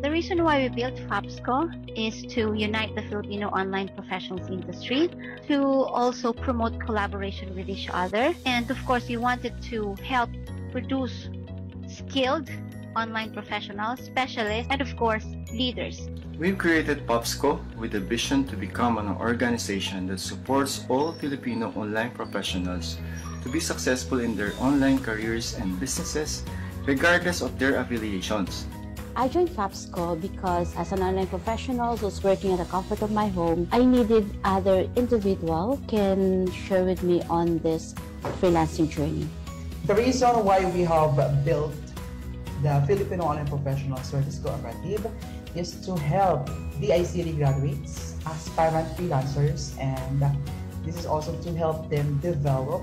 The reason why we built FAPSCO is to unite the Filipino online professionals industry, to also promote collaboration with each other, and of course we wanted to help produce skilled online professionals, specialists, and of course leaders. We've created FAPSCO with a vision to become an organization that supports all Filipino online professionals to be successful in their online careers and businesses, regardless of their affiliations. I joined FAPSCO because as an online professional who's working at the comfort of my home, I needed other individual can share with me on this freelancing journey. The reason why we have built the Filipino Online Professional Service Cooperative is to help DICT graduates, aspirant freelancers, and this is also to help them develop,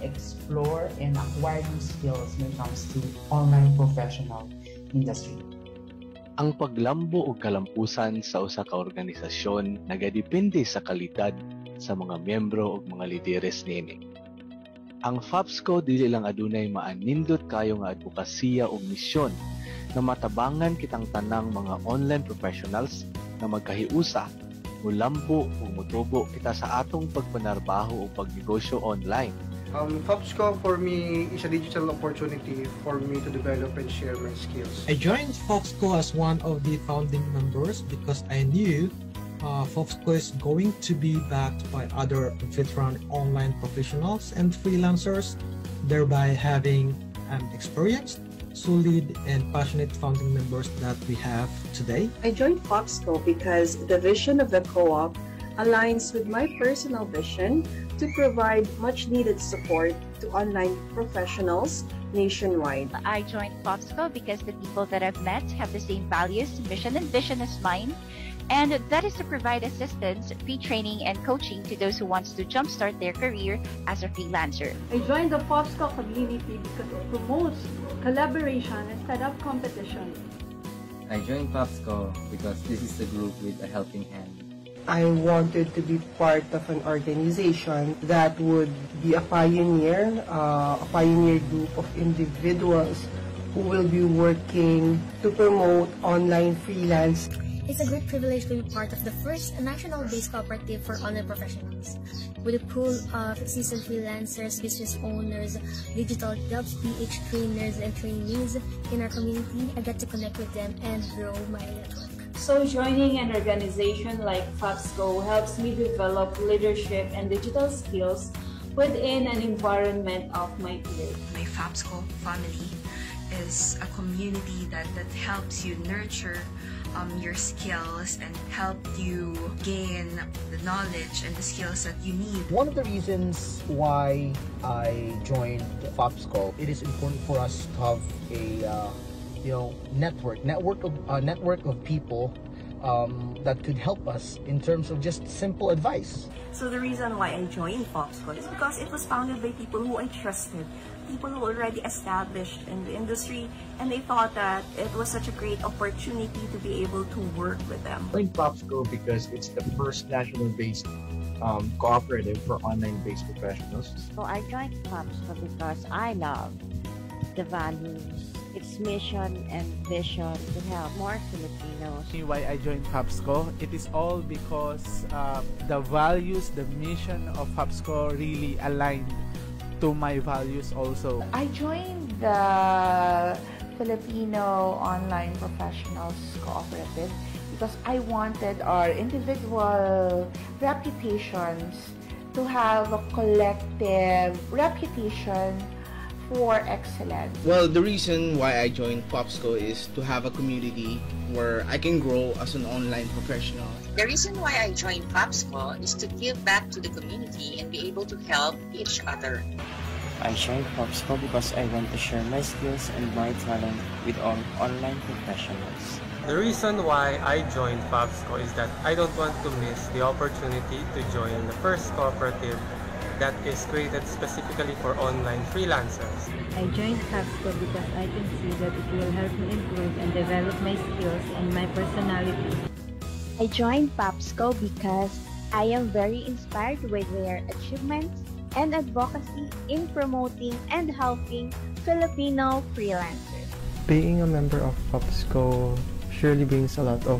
explore, and acquire new skills when it comes to online professional industry. Ang paglambo o kalampusan sa usa ka organisasyon nagadepende sa kalidad sa mga miyembro o mga lideres niini. Ang FAPSCO dili lang adunay maanindot kayo nga advokasya o misyon na matabangan kitang tanang mga online professionals na magkahiusa, mulambo o mutubo kita sa atong pagpanarbaho o pagnegosyo online. FAPSCO for me is a digital opportunity for me to develop and share my skills. I joined FAPSCO as one of the founding members because I knew FAPSCO is going to be backed by other veteran online professionals and freelancers, thereby having an experienced, solid, and passionate founding members that we have today. I joined FAPSCO because the vision of the co-op aligns with my personal vision to provide much-needed support to online professionals nationwide. I joined FAPSCO because the people that I've met have the same values, mission, and vision as mine, and that is to provide assistance, free training, and coaching to those who want to jumpstart their career as a freelancer. I joined the FAPSCO community because it promotes collaboration instead of competition. I joined FAPSCO because this is a group with a helping hand. I wanted to be part of an organization that would be a pioneer group of individuals who will be working to promote online freelance. It's a great privilege to be part of the first national-based cooperative for online professionals. With a pool of seasoned freelancers, business owners, digital jobs, PH trainers, and trainees in our community, I get to connect with them and grow my network. So joining an organization like FAPSCO helps me develop leadership and digital skills within an environment of my peers. My FAPSCO family is a community that helps you nurture your skills and help you gain the knowledge and the skills that you need. One of the reasons why I joined FAPSCO, it is important for us to have a network of people that could help us in terms of just simple advice. So the reason why I joined FAPSCO is because it was founded by people who I trusted, people who already established in the industry, and they thought that it was such a great opportunity to be able to work with them. I joined FAPSCO because it's the first national-based cooperative for online-based professionals. So I joined FAPSCO because I love the values, its mission and vision to help more Filipinos. Why I joined FAPSCO? It is all because the values, the mission of FAPSCO really aligned to my values also. I joined the Filipino Online Professionals Cooperative because I wanted our individual reputations to have a collective reputation for excellence. Well, the reason why I joined FAPSCO is to have a community where I can grow as an online professional. The reason why I joined FAPSCO is to give back to the community and be able to help each other. I joined FAPSCO because I want to share my skills and my talent with all online professionals. The reason why I joined FAPSCO is that I don't want to miss the opportunity to join the first cooperative that is created specifically for online freelancers. I joined FAPSCO because I can see that it will help me improve and develop my skills and my personality. I joined FAPSCO because I am very inspired with their achievements and advocacy in promoting and helping Filipino freelancers. Being a member of FAPSCO surely brings a lot of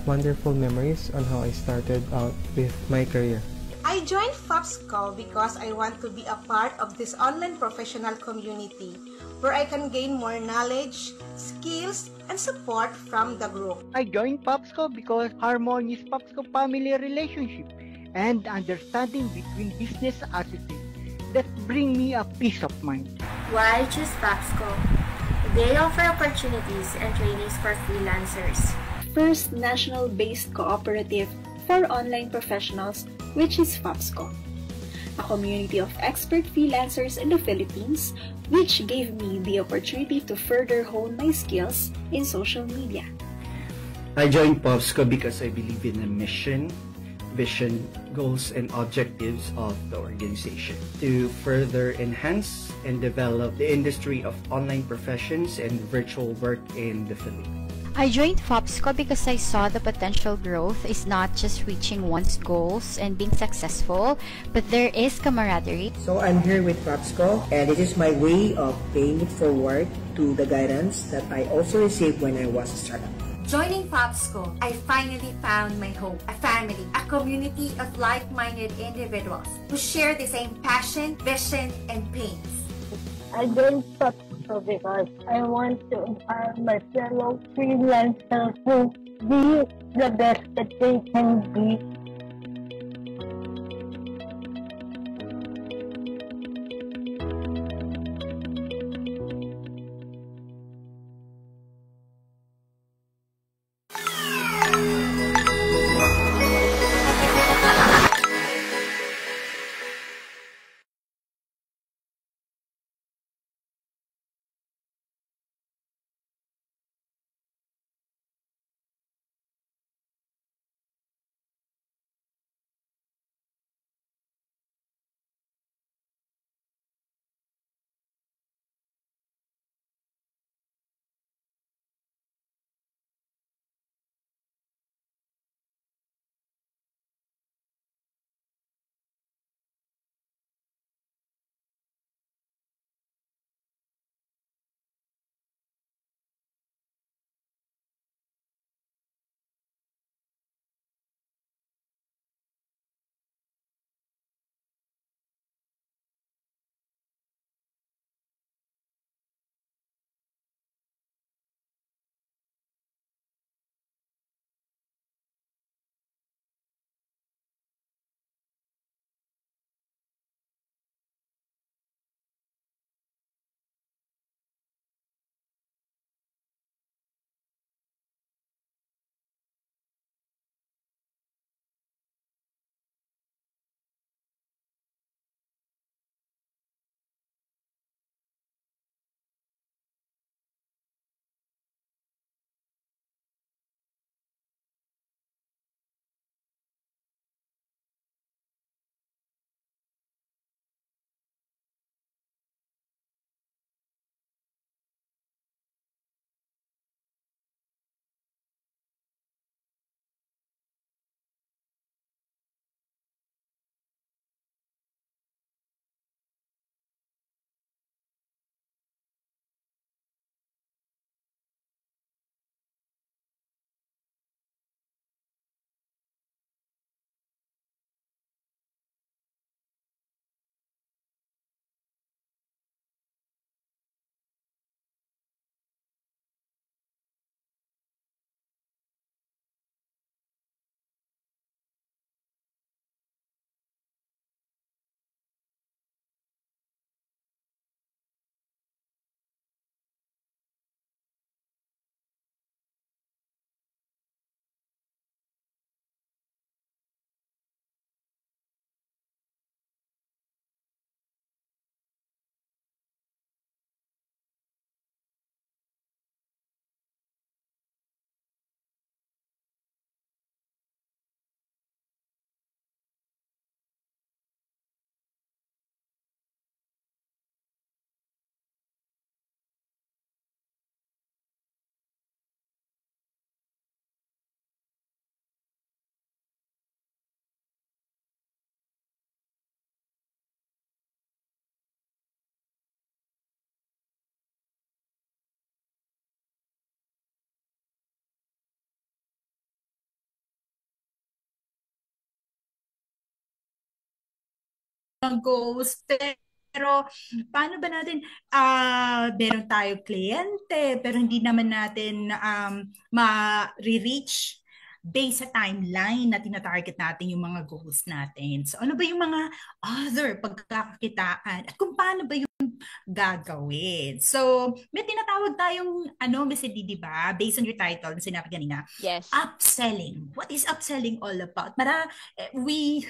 wonderful memories on how I started out with my career. I joined FOPSCO because I want to be a part of this online professional community where I can gain more knowledge, skills, and support from the group. I joined FOPSCO because harmonious FOPSCO family relationship and understanding between business associates that bring me a peace of mind. Why choose FOPSCO? They offer opportunities and trainings for freelancers. First national-based cooperative for online professionals, which is FOPSCO, a community of expert freelancers in the Philippines, which gave me the opportunity to further hone my skills in social media. I joined FOPSCO because I believe in the mission, vision, goals, and objectives of the organization to further enhance and develop the industry of online professions and virtual work in the Philippines. I joined FOPSCO because I saw the potential growth is not just reaching one's goals and being successful, but there is camaraderie. So I'm here with FOPSCO, and it is my way of paying it forward to the guidance that I also received when I was a startup. Joining FOPSCO, I finally found my home, a family, a community of like-minded individuals who share the same passion, vision, and pains. I joined FOPSCO because I want to inspire my fellow freelancers to be the best that they can be goals, pero paano ba natin, meron tayo kliyente, pero hindi naman natin ma-reach based sa timeline na tinatarget natin yung mga goals natin. So ano ba yung mga other pagkakakitaan at kung paano ba yung gagawin? So may tinatawag tayong Miss Eddie, di ba? Based on your title na sinabi kanina. Yes. Upselling. What is upselling all about? We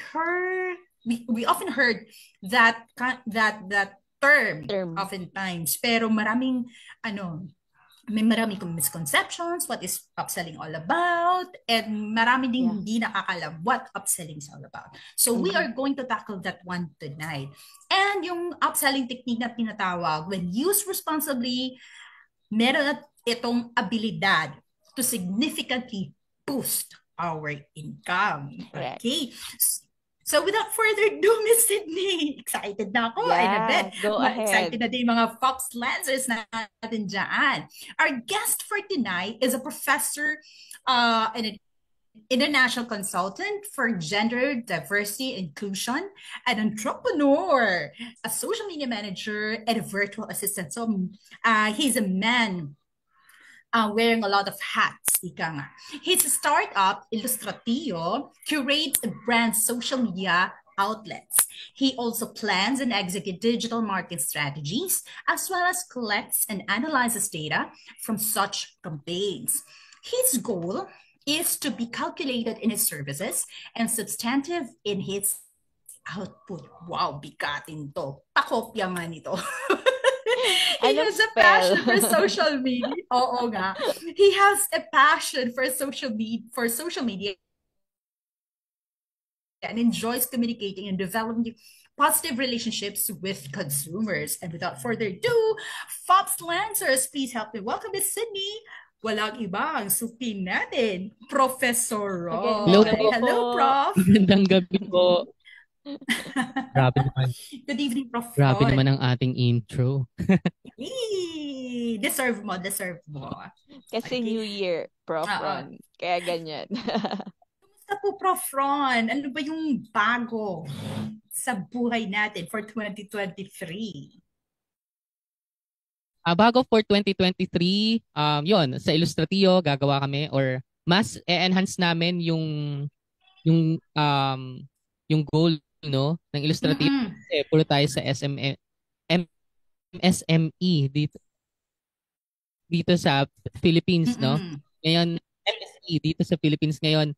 often heard that term oftentimes, pero may marami kong misconceptions, what is upselling all about, and marami ding hindi nakakalam what upselling is all about. So we are going to tackle that one tonight. And yung upselling technique na tinatawag, when used responsibly, meron at itong abilidad to significantly boost our income. Okay? So without further ado, Miss Sydney, excited na ako. Yeah, and I bet go ahead. excited na din mga Fox Lancers natin dyan. Our guest for tonight is a professor and an international consultant for gender diversity inclusion, an entrepreneur, a social media manager, and a virtual assistant. So he's a man wearing a lot of hats, ika nga. His startup, Illustratio, curates a brand's social media outlets. He also plans and executes digital marketing strategies, as well as collects and analyzes data from such campaigns. His goal is to be calculated in his services and substantive in his output. Wow, bigatin to. Pakopya nga nito. He has a passion for social media. Oo nga. He has a passion for social media and enjoys communicating and developing positive relationships with consumers. And without further ado, Fox Lancers, please help me welcome Miss Sydney. Walang iba ang supin natin, Professor Ron. Hello po. Hello, Prof. Magandang gabi po. Grabe naman. Good evening, Prof. Grabe Ron. naman ang ating intro. Deserve mo. Kasi New Year, Prof. Ron. Kaya ganyan. Kumusta po, Prof. Ron? Ano ba yung bago sa buhay natin for 2023? Bago for 2023, yon sa Illustratio gagawa kami or mas e-enhance namin yung goal ng Illustratio. Puro tayo sa MSME dito sa Philippines, no? Ngayon MSE dito sa Philippines ngayon,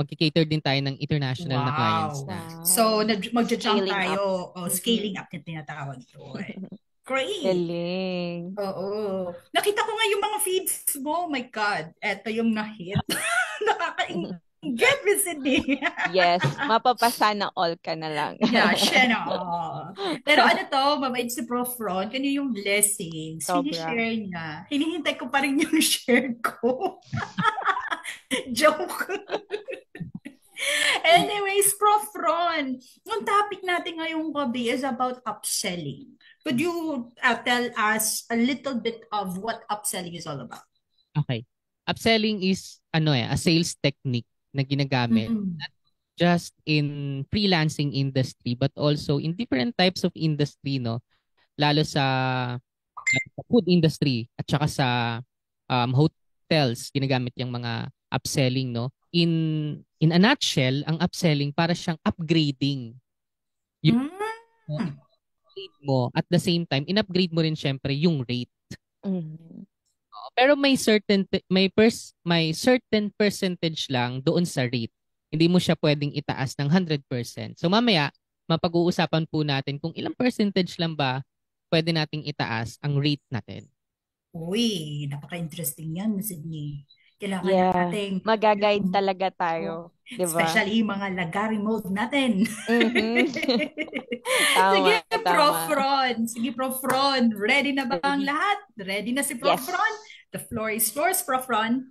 magki-cater din tayo ng international na clients na. So magja-jump tayo, scaling up na tinatawag doon. Great. Galing. Oo. Nakita ko nga yung mga feeds mo. Oh my God. Eto yung na-hit. Nakaka-get Miss Sydney. Yes. Mapapasa na all ka na lang. Yeah, siya na. Pero mabait si Prof. Ron. Kano yung blessings? Sinishare niya. Hinihintay ko pa rin yung share ko. Joke. Anyways, Prof. Ron, ang topic natin ngayong gabi is about upselling. Could you tell us a little bit of what upselling is all about? Okay. Upselling is a sales technique na ginagamit not just in freelancing industry but also in different types of industry, no? Lalo sa food industry at saka sa hotels ginagamit yung mga upselling, no? In a nutshell, ang upselling para siyang upgrading. Yung upgrade mo at the same time in-upgrade mo rin syempre yung rate. Pero may certain percentage lang doon sa rate. Hindi mo siya pwedeng itaas ng 100%. So mamaya mapag-uusapan po natin kung ilang percentage lang ba pwede nating itaas ang rate natin. Uy, napaka-interesting yan, Miss Sydney. Kailangan natin mag-guide talaga tayo, di ba? Especially yung mga lagari mode natin. Tama, Sige, Prof. Ron. Sige, Prof. Ron. Ready na ba ang lahat? Ready na si Prof. Ron? The floor is yours, Prof. Ron.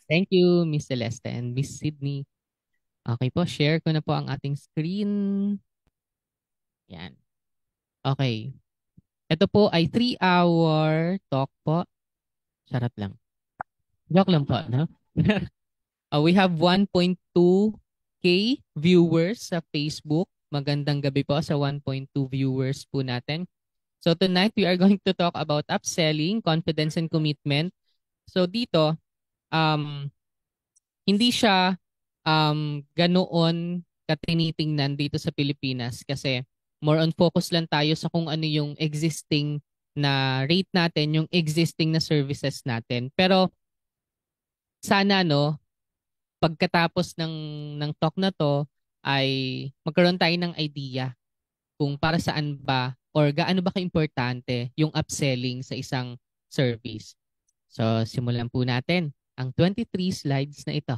Thank you, Miss Celeste and Miss Sydney. Okay po, share ko na po ang ating screen. Yan. Okay. Ito po ay 3-hour talk po. Sarap lang. Joke lang po, no? We have 1.2K viewers sa Facebook Magandang gabi po sa 1.2 viewers po natin. So tonight we are going to talk about upselling, confidence and commitment. So dito, hindi siya ganoon katinitingnan dito sa Pilipinas kasi more on focus lang tayo sa kung ano yung existing na rate natin, yung existing na services natin. Pero sana pagkatapos ng talk na to ay magkaroon tayo ng idea kung para saan ba or gaano ba kaimportante yung upselling sa isang service. So simulan po natin ang 23 slides na ito.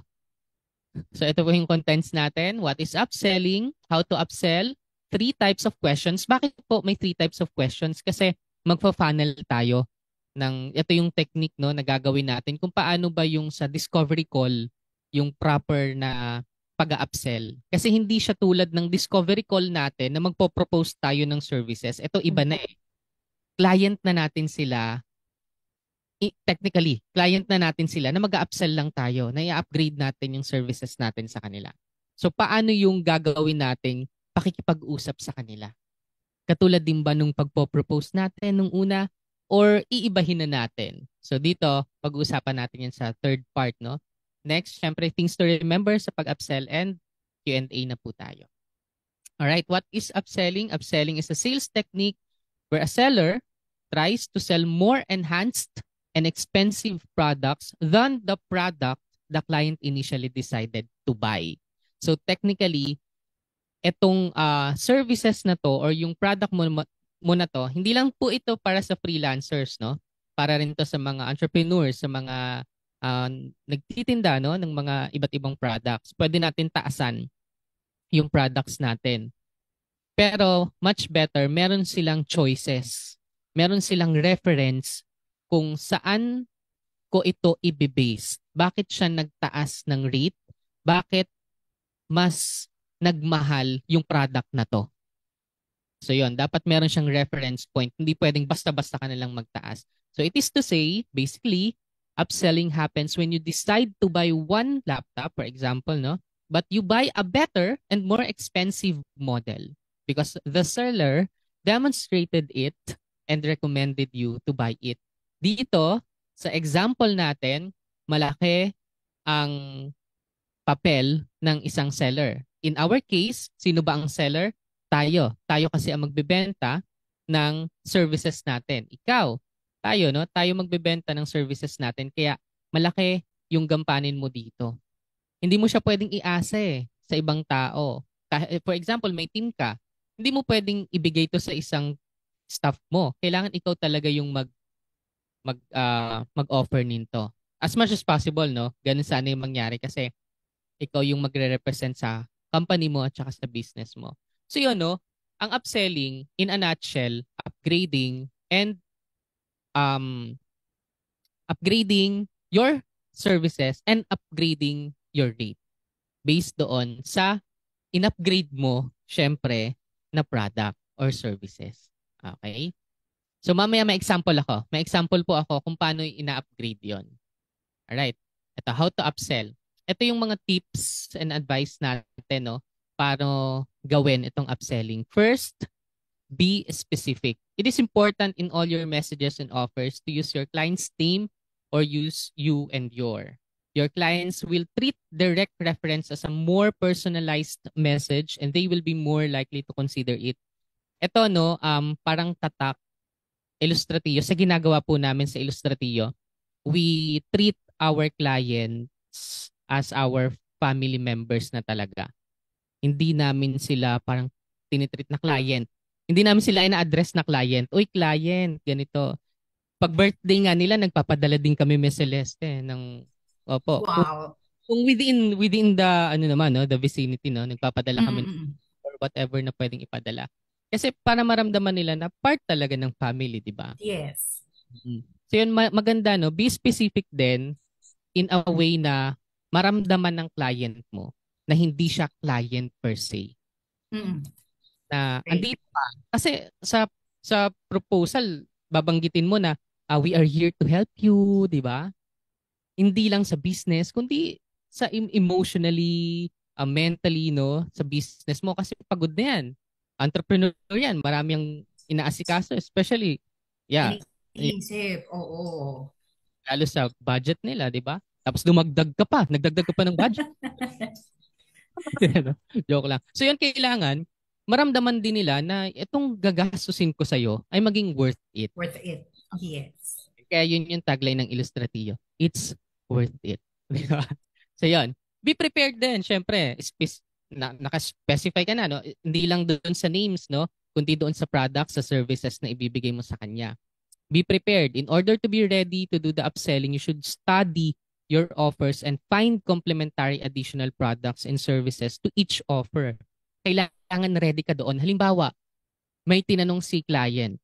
So ito po yung contents natin. What is upselling? How to upsell? 3 types of questions. Bakit po may 3 types of questions? Kasi magpa-funnel tayo ng ito yung technique na gagawin natin kung paano ba yung sa discovery call yung proper na pag-upsell. Kasi hindi siya tulad ng discovery call natin na magpo-propose tayo ng services. Ito iba na eh. Client na natin sila. Technically, client na natin sila na mag-upsell lang tayo, na i-upgrade natin yung services natin sa kanila. So paano yung gagawin nating pakikipag-usap sa kanila? Katulad din ba nung pagpo-propose natin nung una or iibahin na natin? So dito, pag-uusapan natin yan sa third part, no? Next, syempre, things to remember sa pag-upsell and Q&A na po tayo. Alright, what is upselling? Upselling is a sales technique where a seller tries to sell more enhanced and expensive products than the product the client initially decided to buy. So technically, itong services na to or yung product mo na to, hindi lang po ito para sa freelancers, no? Para rin to sa mga entrepreneurs, sa mga nagtitinda ng mga iba't ibang products. Pwede natin taasan yung products natin. Pero much better, meron silang choices. Meron silang reference kung saan ko ito i-base. Bakit siya nagtaas ng rate? Bakit mas nagmahal yung product na to? So yun, dapat meron siyang reference point. Hindi pwedeng basta-basta ka nalang magtaas. So it is to say, basically, upselling happens when you decide to buy one laptop, for example, but you buy a better and more expensive model because the seller demonstrated it and recommended you to buy it. Dito, sa example natin, malaki ang papel ng isang seller. In our case, sino ba ang seller? Tayo. Tayo kasi ang magbebenta ng services natin. Ikaw, tayo, tayo magbebenta ng services natin. Kaya malaki yung gampanin mo dito. Hindi mo siya pwedeng iasa sa ibang tao. For example, may team ka. Hindi mo pwedeng ibigay to sa isang staff mo. Kailangan ikaw talaga yung mag-offer nito. As much as possible, ganun sana yung mangyari kasi ikaw yung magre-represent sa company mo at saka sa business mo. So yun, ang upselling, in a nutshell, upgrading and upgrading your services and upgrading your rate based doon sa in-upgrade mo, syempre, na product or services. Okay? So mamaya may example ako. May example po ako kung paano ina-upgrade yon. Alright. Ito, how to upsell. Ito yung mga tips and advice natin, para gawin itong upselling. First, be specific. It is important in all your messages and offers to use your client's name or use you and your. Your clients will treat direct reference as a more personalized message and they will be more likely to consider it. Ito, parang tatak, Illustratillo. Sa ginagawa po namin sa Illustratillo, we treat our clients as our family members na talaga. Hindi namin sila parang tinitreat na client. Hindi namin sila ina-address na client. Uy, client, ganito. Pag birthday nga nila, nagpapadala din kami Miss Celeste ng opo. Wow. Kung within the the vicinity, nagpapadala kami or whatever na pwedeng ipadala. Kasi para maramdaman nila na part talaga ng family, di ba? Yes. So yun, maganda, be specific din in a way na maramdaman ng client mo na hindi siya client per se. Na andito pa. Kasi sa proposal, babanggitin mo na we are here to help you, di ba? Hindi lang sa business, kundi sa emotionally mentally, no, sa business mo kasi pagod na yan. Entrepreneur yan, marami ang inaasikaso, especially, Iniisip, oo. lalo sa budget nila, di ba? Tapos nagdagdag ka pa ng budget. Joke lang. So yun, kailangan, maramdaman din nila na itong gagastusin ko sa'yo ay maging worth it. Worth it, yes. Kaya yun yung tagline ng Ilustratio. It's worth it. Diba? So yun, be prepared din, syempre. Naka-specify ka na, no? Hindi lang doon sa names, no? Kundi doon sa products, sa services na ibibigay mo sa kanya. Be prepared. In order to be ready to do the upselling, you should study your offers and find complementary additional products and services to each offer. Kailangan ready ka doon. Halimbawa, may tinanong si client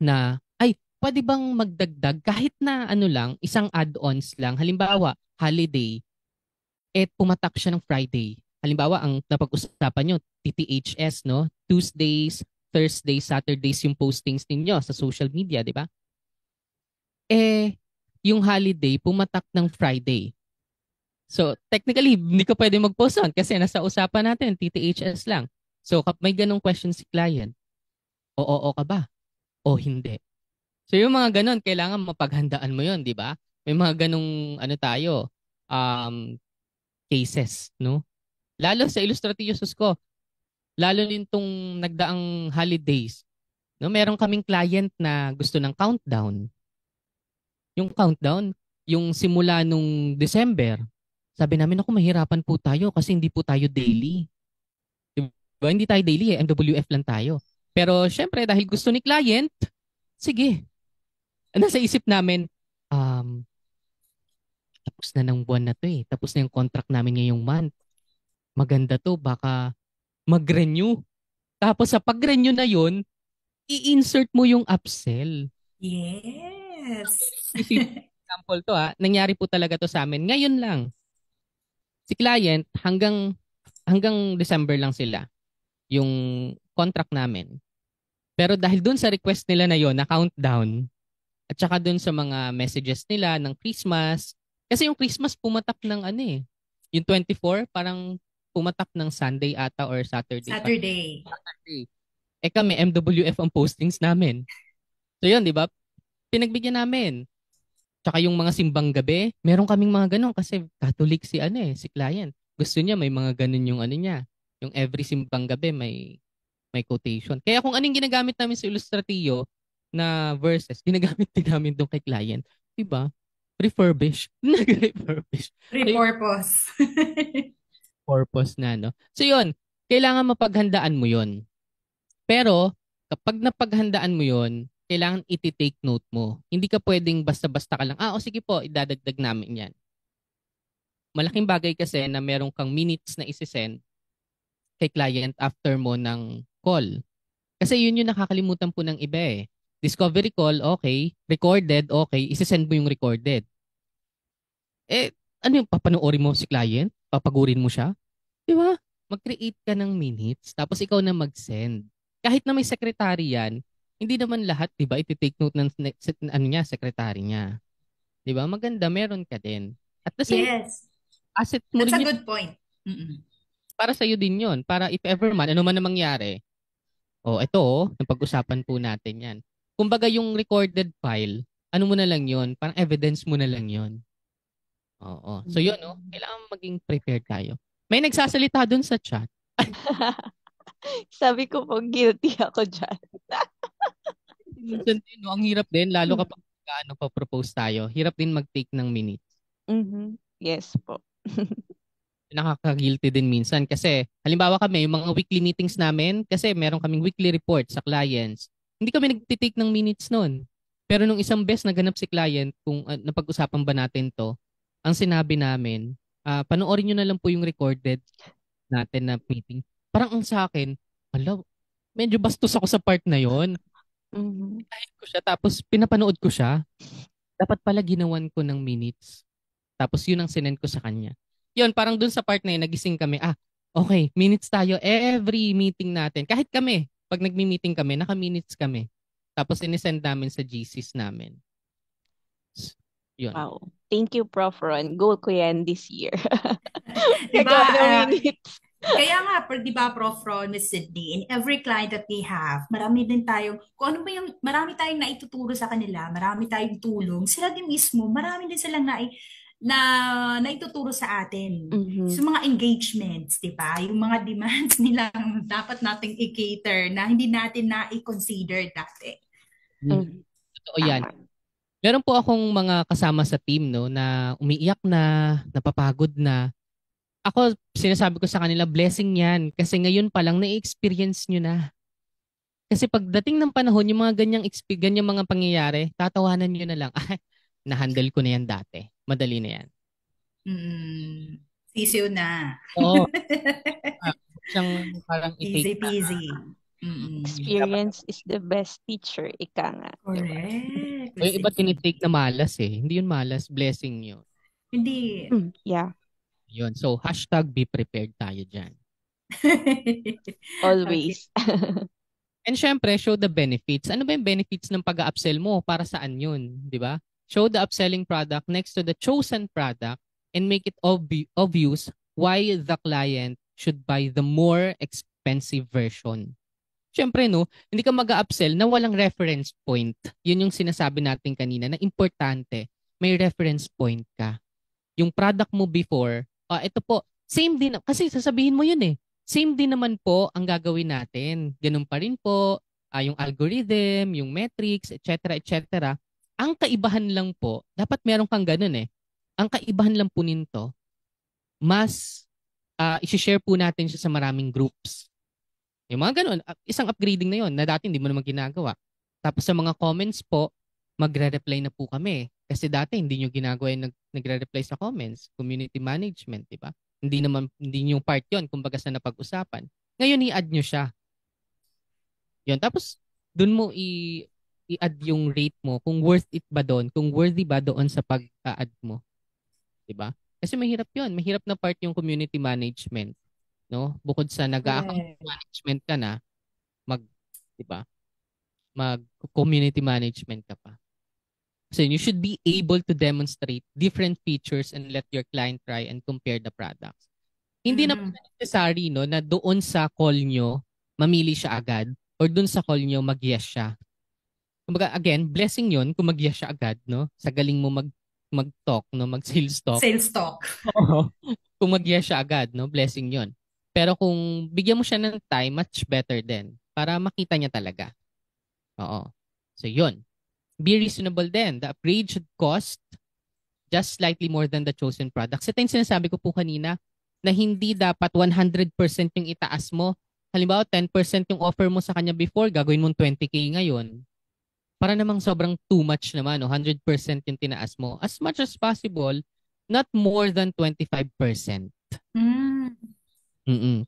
na, ay, pwede bang magdagdag kahit na ano lang, isang add-ons lang. Halimbawa, holiday, pumatak siya ng Friday. Halimbawa, ang napag-usapan nyo, TTHS, no? Tuesdays, Thursdays, Saturdays yung postings ninyo sa social media, di ba? Yung holiday, pumatak ng Friday. So, technically, hindi ka pwede mag-post on kasi nasa usapan natin, TTHS lang. So, may ganong question si client. Oo ka ba? O hindi? So, yung mga ganon, kailangan mapaghandaan mo yun, di ba? May mga ganong, cases, no? Lalo sa Ilustratio Susco, lalo din tong nagdaang holidays, no? Meron kaming client na gusto ng countdown. Yung countdown, yung simula nung December, sabi namin, ako mahirapan po tayo kasi hindi po tayo daily. Diba? Hindi tayo daily, MWF lang tayo. Pero syempre, dahil gusto ni client, sige. Nasa isip namin, tapos na ng buwan na to eh. Tapos na yung contract namin ngayong month. Maganda to, baka mag-renew. Tapos sa pag-renew na yun, i-insert mo yung upsell. Yes. Example to nangyari po talaga to sa amin. Ngayon lang. Si client, hanggang December lang sila. Yung contract namin. Pero dahil dun sa request nila na yon na countdown, at saka dun sa mga messages nila ng Christmas, kasi yung Christmas pumatak ng yung 24, parang pumatak ng Sunday ata or Saturday. Saturday. Kami, MWF ang postings namin. So yun, di ba? Pinagbigyan namin. Tsaka yung mga simbang gabi, meron kaming mga ganun kasi Catholic si client. Gusto niya may mga ganun yung niya. Yung every simbang gabi may quotation. Kaya kung anong ginagamit namin sa Ilustratio na verses, ginagamit din namin doon kay client. Diba? Refurbish. Nag-refurbish. Repurpose. Purpose na, no? So yun, kailangan mapaghandaan mo yun. Pero, kapag napaghandaan mo yun, kailangan iti-take note mo. Hindi ka pwedeng basta-basta ka lang, sige po, idadagdag namin yan. Malaking bagay kasi na meron kang minutes na isi-send kay client after mo ng call. Kasi yun yung nakakalimutan po ng iba eh. Discovery call, okay. Recorded, okay. Isi-send mo yung recorded. Ano yung papanoorin mo si client? Papagurin mo siya? Di ba? Mag-create ka ng minutes, tapos ikaw na mag-send. Kahit na may secretary yan, hindi naman lahat, di ba, iti-take note ng secretary niya. Di ba? Maganda, meron ka din. At the same, asset mo That's rin a good point. Para sa'yo din yun. Para if ever man, ano man na mangyari, ito, napag-usapan po natin yan. Kumbaga yung recorded file, ano mo na lang yun, parang evidence mo na lang yun. Oo. So yun, kailangan maging prepared tayo. May nagsasalita dun sa chat. Sabi ko po, guilty ako dyan. Minsan din, ang hirap din, lalo kapag pa-propose tayo, hirap din mag-take ng minutes. Yes po. Nakaka-guilty din minsan kasi halimbawa kami, yung mga weekly meetings namin, kasi meron kaming weekly report sa clients, hindi kami nag-take ng minutes noon. Pero nung isang beses naganap si client kung napag-usapan ba natin to, ang sinabi namin, panoorin nyo na lang po yung recorded natin na meeting. Parang ang sa akin, medyo bastos ako sa part na yon. Ko siya, tapos pinapanood ko siya. Dapat pala ginawan ko ng minutes. Tapos yun ang sinend ko sa kanya. Yun, parang dun sa part na yun, nagising kami, okay, minutes tayo every meeting natin. Kahit kami, pag nagmi-meeting kami, naka-minutes kami. Tapos inisend namin sa GCs namin. Yun. Wow. Thank you, Prof. Ron. Goal ko yan this year. Diba? Gagawin it. Kaya nga, di ba, Prof. Ron, Miss Sydney, in every client that we have, marami din tayong, kung ano ba yung, marami tayong naituturo sa kanila, marami tayong tulong, sila din mismo, marami din silang naituturo sa atin. So, mga engagements, di ba? Yung mga demands nilang dapat nating i-cater na hindi natin na-consider dati. Totoo yan. Meron po akong mga kasama sa team, no, na umiiyak na, napapagod na. Ako, sinasabi ko sa kanila, blessing yan. Kasi ngayon pa lang, na-experience nyo na. Kasi pagdating ng panahon, yung mga ganyang mga pangyayari, tatawanan nyo na lang. Na-handle ko na yan dati. Madali na yan. Sisiw na. Oo. Siyang parang easy peasy. Experience is the best teacher, ika nga. Correct. Yung iba tinitake na malas eh. Hindi yun malas, blessing yun. Hindi. Yeah. Yun. So, #be prepared tayo dyan. Always. And syempre, show the benefits. Ano ba yung benefits ng pag-upsell mo? Para saan yun? Di ba? Show the upselling product next to the chosen product and make it obvious why the client should buy the more expensive version. Siyempre, no, hindi ka mag-upsell na walang reference point. Yun yung sinasabi natin kanina na importante. May reference point ka. Yung product mo before, ito po, same din. Kasi sasabihin mo yun eh. Same din naman po ang gagawin natin. Ganun pa rin po, yung algorithm, yung metrics, etc. etc. Ang kaibahan lang po, dapat meron kang ganun eh. Ang kaibahan lang po nito, mas isi-share po natin siya sa maraming groups. Yung mga ganun, isang upgrading na yon na dati hindi mo naman ginagawa. Tapos sa mga comments po, magre-reply na po kami. Kasi dati hindi nyo ginagawa yung nagre-reply sa comments. Community management, di ba? Hindi nyo part yon kumbaga sa napag-usapan. Ngayon i-add nyo siya. Yun. Tapos dun mo i-add yung rate mo kung worth it ba doon, kung worthy ba doon sa pag-add mo. Di ba? Kasi mahirap yun. Mahirap na part yung community management. No? Bukod sa nag-account management ka na, di ba? Mag-community management ka pa. So you should be able to demonstrate different features and let your client try and compare the products. Hindi na necessary no, na doon sa call nyo, mamili siya agad or doon sa call nyo, mag-yes siya. Kumbaga, again, blessing yon kung mag-yes siya agad. No? Sa galing mo mag-talk, no? Mag-sales talk. Sales talk. Kung mag-yes siya agad, no? Blessing yon. Pero kung bigyan mo siya ng time, much better din para makita niya talaga. Oo. So, yun. Be reasonable din. The upgrade should cost just slightly more than the chosen product. Ito yung sinasabi ko po kanina na hindi dapat 100% yung itaas mo. Halimbawa, 10% yung offer mo sa kanya before, gagawin mong 20K ngayon. Para namang sobrang too much naman. 100% yung tinaas mo. As much as possible, not more than 25%.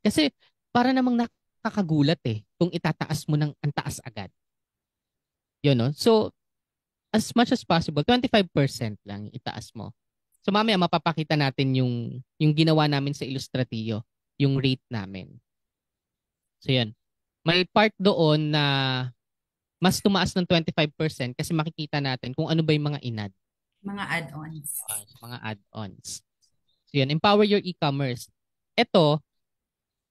Kasi para namang nakakagulat eh kung itataas mo ng ang taas agad. Yun, no? So, as much as possible, 25% lang itaas mo. So, mamaya mapapakita natin yung ginawa namin sa Illustratillo, yung rate namin. So, yan. May part doon na mas tumaas ng 25% kasi makikita natin kung ano ba yung mga inad. Mga add-ons. Mga add-ons. So, yan. Empower your e-commerce. Ito,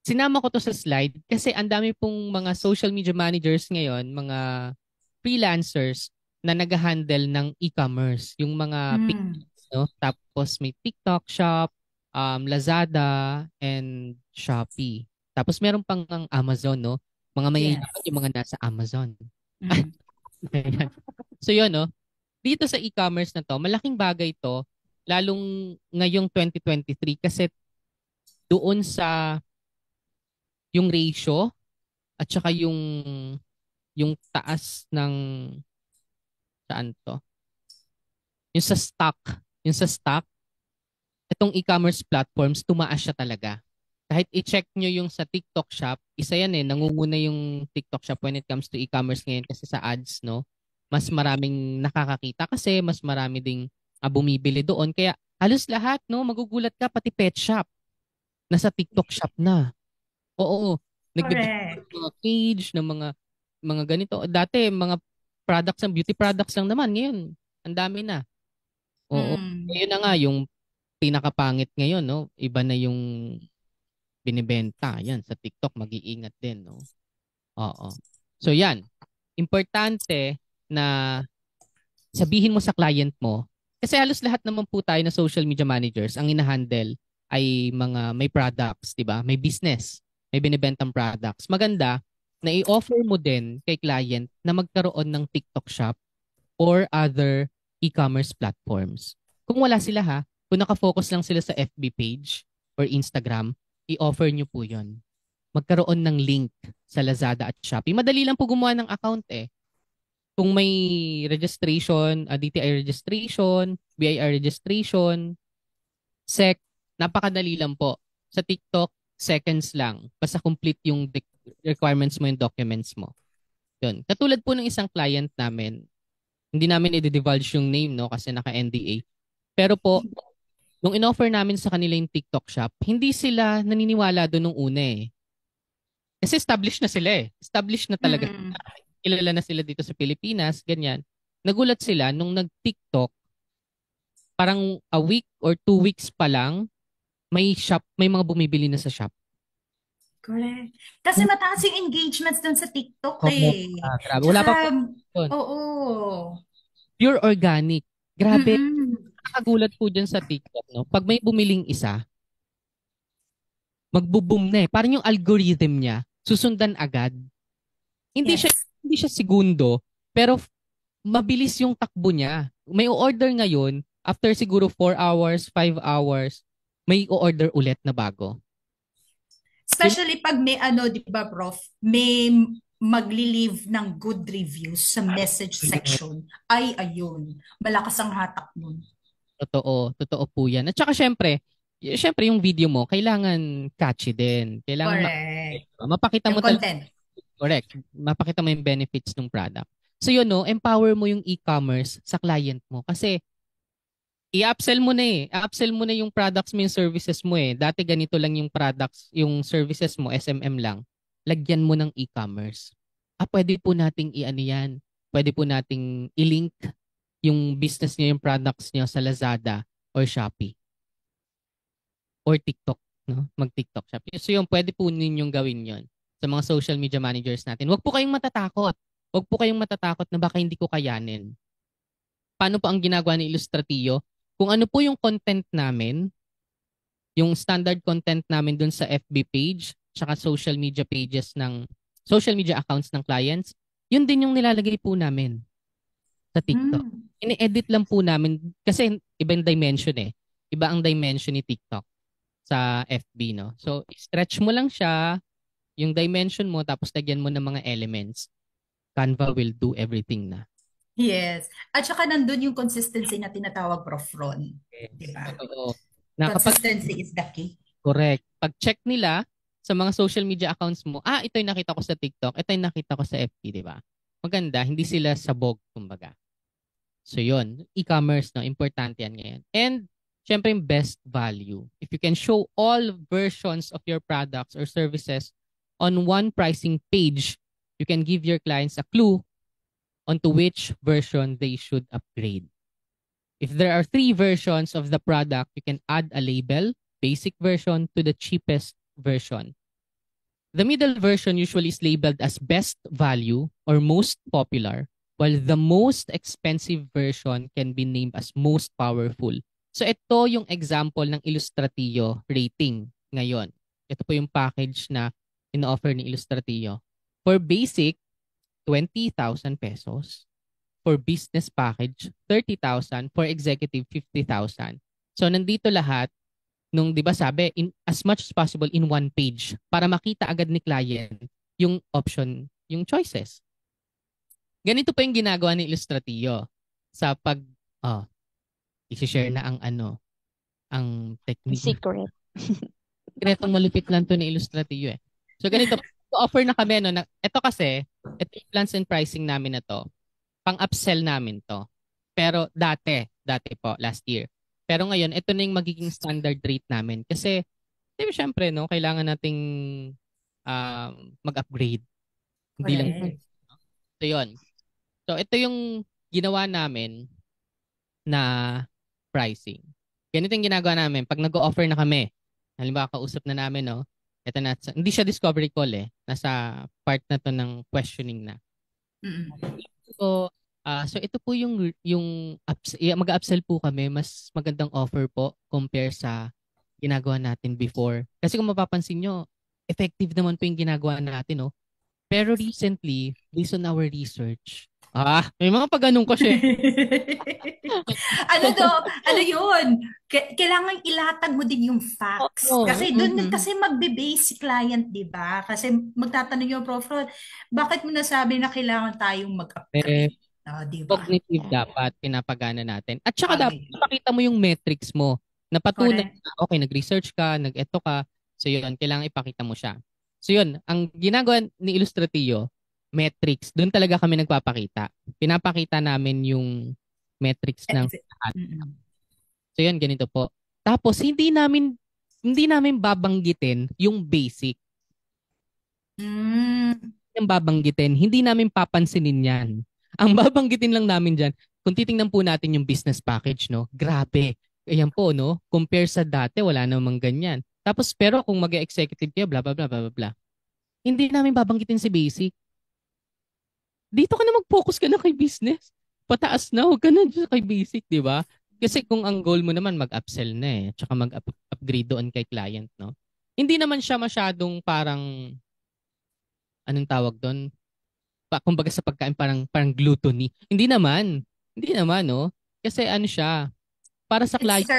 sinama ko to sa slide kasi ang dami pong mga social media managers ngayon, mga freelancers na nag-handle ng e-commerce. Yung mga no? Tapos may TikTok shop, Lazada, and Shopee. Tapos meron pang ang Amazon, no? Mga mayayabang yung mga nasa Amazon. So yun, no? Dito sa e-commerce na to, malaking bagay to, lalong ngayong 2023 kasi doon sa yung ratio at saka yung taas ng saan to? Yung sa stock, itong e-commerce platforms, tumaas siya talaga. Kahit i-check nyo yung sa TikTok shop, isa yan eh, nangunguna yung TikTok shop when it comes to e-commerce ngayon kasi sa ads, no? Mas maraming nakakakita kasi mas marami ding bumibili doon. Kaya halos lahat, no? Magugulat ka, pati pet shop. Nasa TikTok shop na. Oo. Nagbibigay ng mga cage, ng mga ganito. Dati, mga products, beauty products lang naman. Ngayon, ang dami na. Oo. Yun na nga yung pinakapangit ngayon, no? Iba na yung binibenta. Yan, sa TikTok, mag-iingat din, no? Oo. So yan, importante na sabihin mo sa client mo, kasi halos lahat naman po tayo na social media managers, ang ina-handle ay mga may products, di ba? May business, may binibentang products. Maganda na i-offer mo din kay client na magkaroon ng TikTok shop or other e-commerce platforms. Kung wala sila ha, kung nakafocus lang sila sa FB page or Instagram, i-offer nyo po yon. Magkaroon ng link sa Lazada at Shopee. Madali lang po gumawa ng account eh. Kung may registration, DTI registration, BIR registration, SEC, napakadali lang po. Sa TikTok, seconds lang. Basta complete yung requirements mo, yung documents mo. Yun. Katulad po ng isang client namin, hindi namin i-divulge yung name, no, kasi naka-NDA. Pero po, nung in-offer namin sa kanila yung TikTok shop, hindi sila naniniwala doon nung una eh. Kasi established na sila eh. Established na talaga. Kilala na sila dito sa Pilipinas, ganyan. Nagulat sila nung nag-TikTok, parang a week or 2 weeks pa lang, may shop, may mga bumibili na sa shop. Correct. Kasi mataas yung engagements dun sa TikTok eh. Grabe. Wala pa po. Oo. Pure organic. Grabe. Nakagulat po dyan sa TikTok, no? Pag may bumiling isa, magbo-boom na eh. Parang yung algorithm niya, susundan agad. Hindi siya segundo, pero mabilis yung takbo niya. May o-order ngayon, after siguro 4 hours, 5 hours, may o-order ulit na bago. Especially pag may di ba, Prof, may magli-leave ng good reviews sa message section. Ay, ayun. Malakas ang hatak nun. Totoo po yan. At saka syempre yung video mo, kailangan catchy din. Kailangan mapakita mo content. Correct. Mapakita mo yung benefits ng product. So yun, no, empower mo yung e-commerce sa client mo. Kasi i-upsell mo na eh. I-upsell mo na yung products mo, yung services mo eh. Dati ganito lang yung products, yung services mo, SMM lang. Lagyan mo ng e-commerce. Pwede po nating i-ano yan. Pwede po nating i-link yung business niyo, yung products niyo sa Lazada or Shopee. Or TikTok, no? Mag-TikTok shop. So yung pwede po ninyong gawin yon sa mga social media managers natin. Huwag po kayong matatakot. Huwag po kayong matatakot na baka hindi ko kayanin. Paano po ang ginagawa ni Illustratillo? Kung ano po yung content namin, yung standard content namin dun sa FB page, tsaka social media pages ng, social media accounts ng clients, yun din yung nilalagay po namin sa TikTok. Ini-edit lang po namin, kasi iba yung dimension eh. Iba ang dimension ni TikTok sa FB, no? So, stretch mo lang siya, yung dimension mo, tapos lagyan mo ng mga elements. Canva will do everything na. Yes. At saka nandun yung consistency na tinatawag, Prof. Ron. Yes. Diba? Consistency is the key. Correct. Pag-check nila sa mga social media accounts mo, ito yung nakita ko sa TikTok, ito yung nakita ko sa FB, di ba? Maganda, hindi sila sabog, kumbaga. So yun, e-commerce, no? Importante yan ngayon. And syempre yung best value. If you can show all versions of your products or services on one pricing page, you can give your clients a clue onto which version they should upgrade. If there are 3 versions of the product, you can add a label, basic version to the cheapest version. The middle version usually is labeled as best value or most popular, while the most expensive version can be named as most powerful. So ito yung example ng Illustratillo rating ngayon. Ito po yung package na in-offer ni Illustratillo. For basic, 20,000 pesos. For business package, 30,000. For executive, 50,000. So nandito lahat, nung di ba sabi, as much as possible in one page para makita agad ni client yung option, yung choices. Ganito pa yung ginagawa ni Illustratillo sa pag, i-share na ang technique. Secret. Sekretong malupit lang to ni Illustratillo eh. So ganito, offer na kami, no, ito kasi, ito yung plans and pricing namin na to, pang-upsell namin to. Pero dati po, last year. Pero ngayon, ito na yung magiging standard rate namin. Kasi, diba, syempre, no, kailangan nating mag-upgrade. Hindi lang. So, yun. So, ito yung ginawa namin na pricing. Ganito yung ginagawa namin. Pag nag-o-offer na kami, halimbawa kausap na namin, no? Ito na, hindi siya discovery call eh. Nasa part na to ng questioning na. So, so ito po yung mag-upsell po kami, mas magandang offer po compare sa ginagawa natin before. Kasi kung mapapansin nyo, effective naman po yung ginagawa natin, no? Pero recently, based on our research, may mga pag-anong kasi. Ano yun? Kailangan ilatag mo din yung facts. Kasi doon kasi magbe-base si client, di ba? Kasi magtatanong yung prof Rod, bakit mo nasabi na kailangan tayong mag-upgrade? Di ba? Cognitive dapat pinapagana natin. At saka dapat ipakita mo yung metrics mo. Napatunay na, okay, nag-research ka, nag-eto ka. So yun, kailangan ipakita mo siya. So yun, ang ginagawa ni Ilustratio, metrics, doon talaga kami nagpapakita. Pinapakita namin yung metrics ng lahat. So yun, ganito po. Tapos hindi namin babanggitin yung basic. Yung babanggitin, hindi namin papansinin yan. Ang babanggitin lang namin dyan, kung titingnan po natin yung business package, no? Grabe. Ayan po, no? Compare sa dati, wala namang ganyan. Tapos, pero kung mag-executive kayo, blah, blah, blah, blah, blah. Hindi namin babanggitin si basic. Dito ka na mag-focus ka na kay business. Pataas na, huwag ka na kay basic, di ba? Kasi kung ang goal mo naman, mag-upsell na eh. Tsaka mag-upgrade doon kay client, no? Hindi naman siya masyadong parang, anong tawag doon? Kumbaga sa pagkain, parang gluttony. Hindi naman, no? Kasi ano siya, para sa client.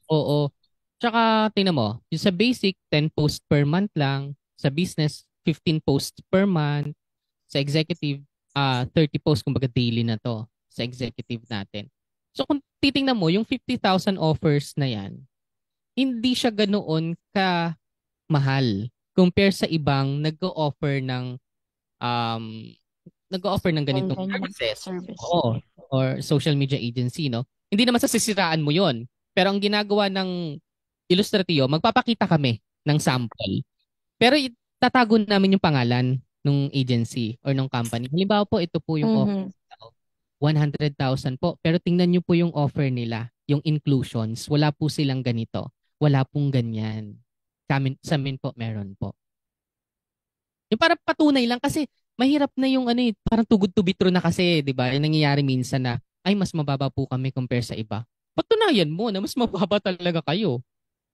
Oo. Tsaka, tingnan mo, yung sa basic, 10 posts per month lang. Sa business, 15 posts per month. Sa executive, 30 posts, kumbaga daily na to sa executive natin. So kung titingnan mo, yung 50,000 offers na yan, hindi siya ganoon ka mahal compare sa ibang nag-o-offer ng ganitong service. Oo, or social media agency, no? Hindi naman sasisiraan mo yon. Pero ang ginagawa ng Ilustratio, magpapakita kami ng sample. Pero tatago namin yung pangalan ng agency or ng company. Halimbawa po, ito po yung offer. 100,000 po. Pero tingnan nyo po yung offer nila, yung inclusions. Wala po silang ganito. Wala pong ganyan. Sa amin po, meron po. Yung parang patunay lang kasi mahirap na yung parang too good to be true na kasi, di ba? Yung nangyayari minsan na, ay mas mababa po kami compare sa iba. Patunayan mo na mas mababa talaga kayo.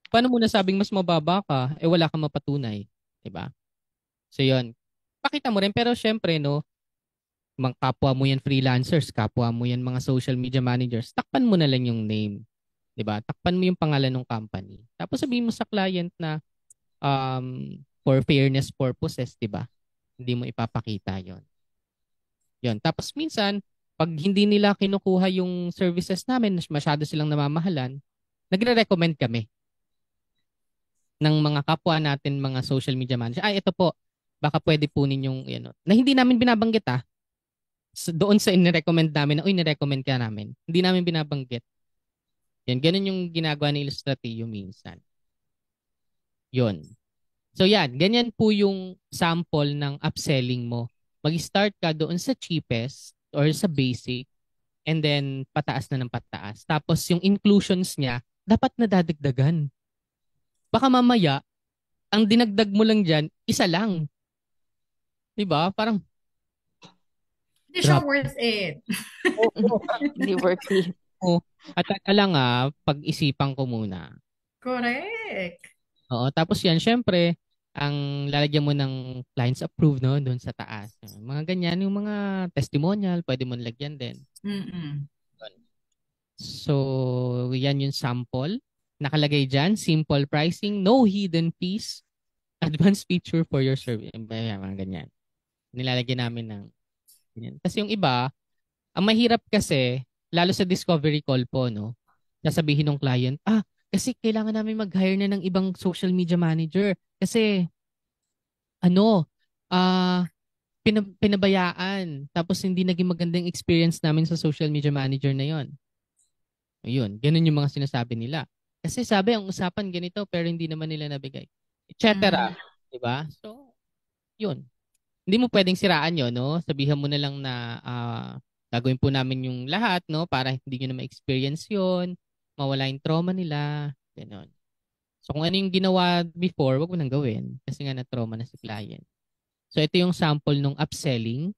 Paano mo nasabing mas mababa ka? Wala kang mapatunay. Di ba? So yun. Pakita mo rin, pero syempre, no, mga kapwa mo yan freelancers, kapwa mo yan mga social media managers, takpan mo na lang yung name. Diba? Takpan mo yung pangalan ng company. Tapos sabihin mo sa client na for fairness purposes, diba? Hindi mo ipapakita yon. Yon. Tapos minsan, pag hindi nila kinukuha yung services namin, masyado silang namamahalan, nagre-recommend kami ng mga kapwa natin, mga social media managers. Ito po, baka pwede po ninyong, na hindi namin binabanggit doon sa in-recommend namin, ni-recommend ka namin. Hindi namin binabanggit. Yan, ganun yung ginagawa ni Ilustratio minsan. Yun. So yan, ganyan po yung sample ng upselling mo. Mag-start ka doon sa cheapest or sa basic and then pataas na ng pataas. Tapos yung inclusions niya, dapat nadadagdagan. Baka mamaya, ang dinagdag mo lang dyan, isa lang. Diba? Parang, hindi siya worth it. Hindi worth it. At lang pag-isipan ko muna. Correct. Oo, tapos yan, syempre, ang lalagyan mo ng clients approved, no, doon sa taas. Mga ganyan, yung mga testimonial, pwede mo lagyan din. So, yan yung sample. Nakalagay dyan, simple pricing, no hidden fees, advanced feature for your service. Mga ganyan. Nilalagyan namin ng ganyan. Kasi yung iba, ang mahirap kasi, lalo sa discovery call po, no, sasabihin ng client, kasi kailangan namin mag-hire na ng ibang social media manager. Kasi, pinabayaan. Tapos hindi naging magandang experience namin sa social media manager na yon. Ayun, ganun yung mga sinasabi nila. Kasi sabi, ang usapan ganito, pero hindi naman nila nabigay. Etc. Diba? So, yun. Hindi mo pwedeng siraan yun, no? Sabihan mo na lang na Gagawin po namin yung lahat, no, para hindi nyo na ma-experience yun, mawala yung trauma nila, gano'n. So kung ano yung ginawa before, wag mo nang gawin kasi nga na-trauma na si client. So ito yung sample ng upselling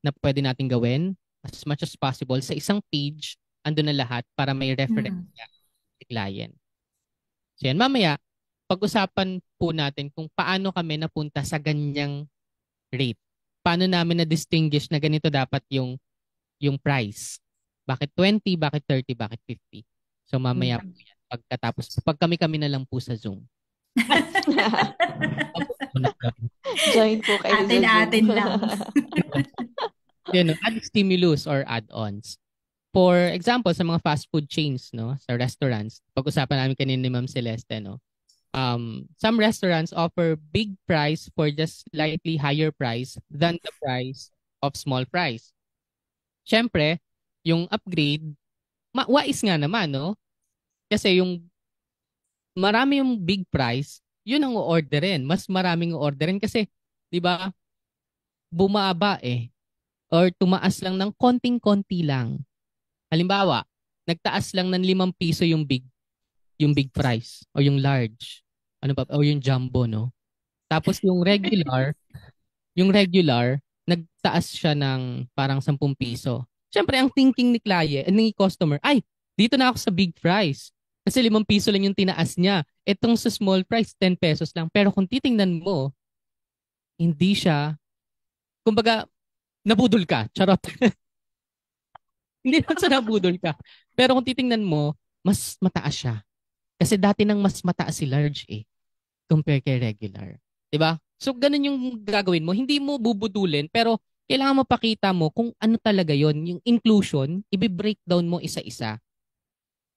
na pwede natin gawin as much as possible. Sa isang page, ando na lahat para may reference si client. So yan, mamaya, pag-usapan po natin kung paano kami napunta sa ganyang rate. Paano namin na-distinguish na ganito dapat yung price. Bakit 20, bakit 30, bakit 50? So mamaya po yan. Pagkatapos, pag kami-kami na lang po sa Zoom. Join po kayo sa Zoom. Atin lang. Add stimulus or add-ons. For example, sa mga fast food chains, no, sa restaurants, pag-usapan namin kanina ni Ma'am Celeste, no, some restaurants offer big price for just slightly higher price than the price of small price. Siyempre, yung upgrade, wais nga naman, no? Kasi yung marami yung big price, yun ang o-orderin. Mas maraming o-orderin kasi, di ba, bumaba or tumaas lang ng konting-konti lang. Halimbawa, nagtaas lang ng 5 piso yung big price o yung large. O yung jumbo, no? Tapos yung regular, nagtaas siya ng parang 10 piso. Siyempre, ang thinking ni customer, ay, dito na ako sa big price. Kasi 5 piso lang yung tinaas niya. Itong sa small price, 10 pesos lang. Pero kung titingnan mo, hindi siya, kumbaga, nabudol ka. Charot. Hindi naman sa nabudol ka. Pero kung titingnan mo, mas mataas siya. Kasi dati nang mas mataas si large compare kay regular. Diba? So, ganun yung gagawin mo. Hindi mo bubudulin, pero kailangan mapakita mo kung ano talaga yon. Yung inclusion, i-breakdown mo isa-isa.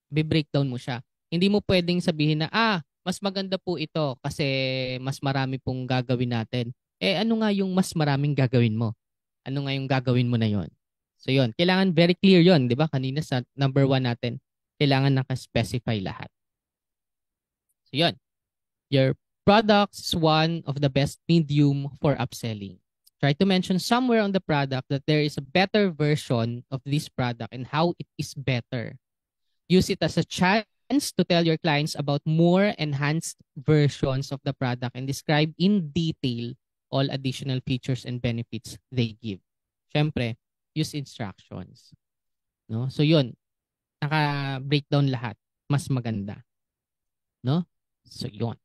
I-breakdown mo siya. Hindi mo pwedeng sabihin na, mas maganda po ito kasi mas marami pong gagawin natin. Ano nga yung mas maraming gagawin mo? Ano nga yung gagawin mo na yon? So yon, kailangan very clear yon, di ba? Kanina sa number 1 natin, kailangan naka-specify lahat. So yon, your product is one of the best medium for upselling. Try to mention somewhere on the product that there is a better version of this product and how it is better. Use it as a chance to tell your clients about more enhanced versions of the product and describe in detail all additional features and benefits they give. Siyempre, use instructions. No? So yun, naka-breakdown lahat. Mas maganda. No? So yun.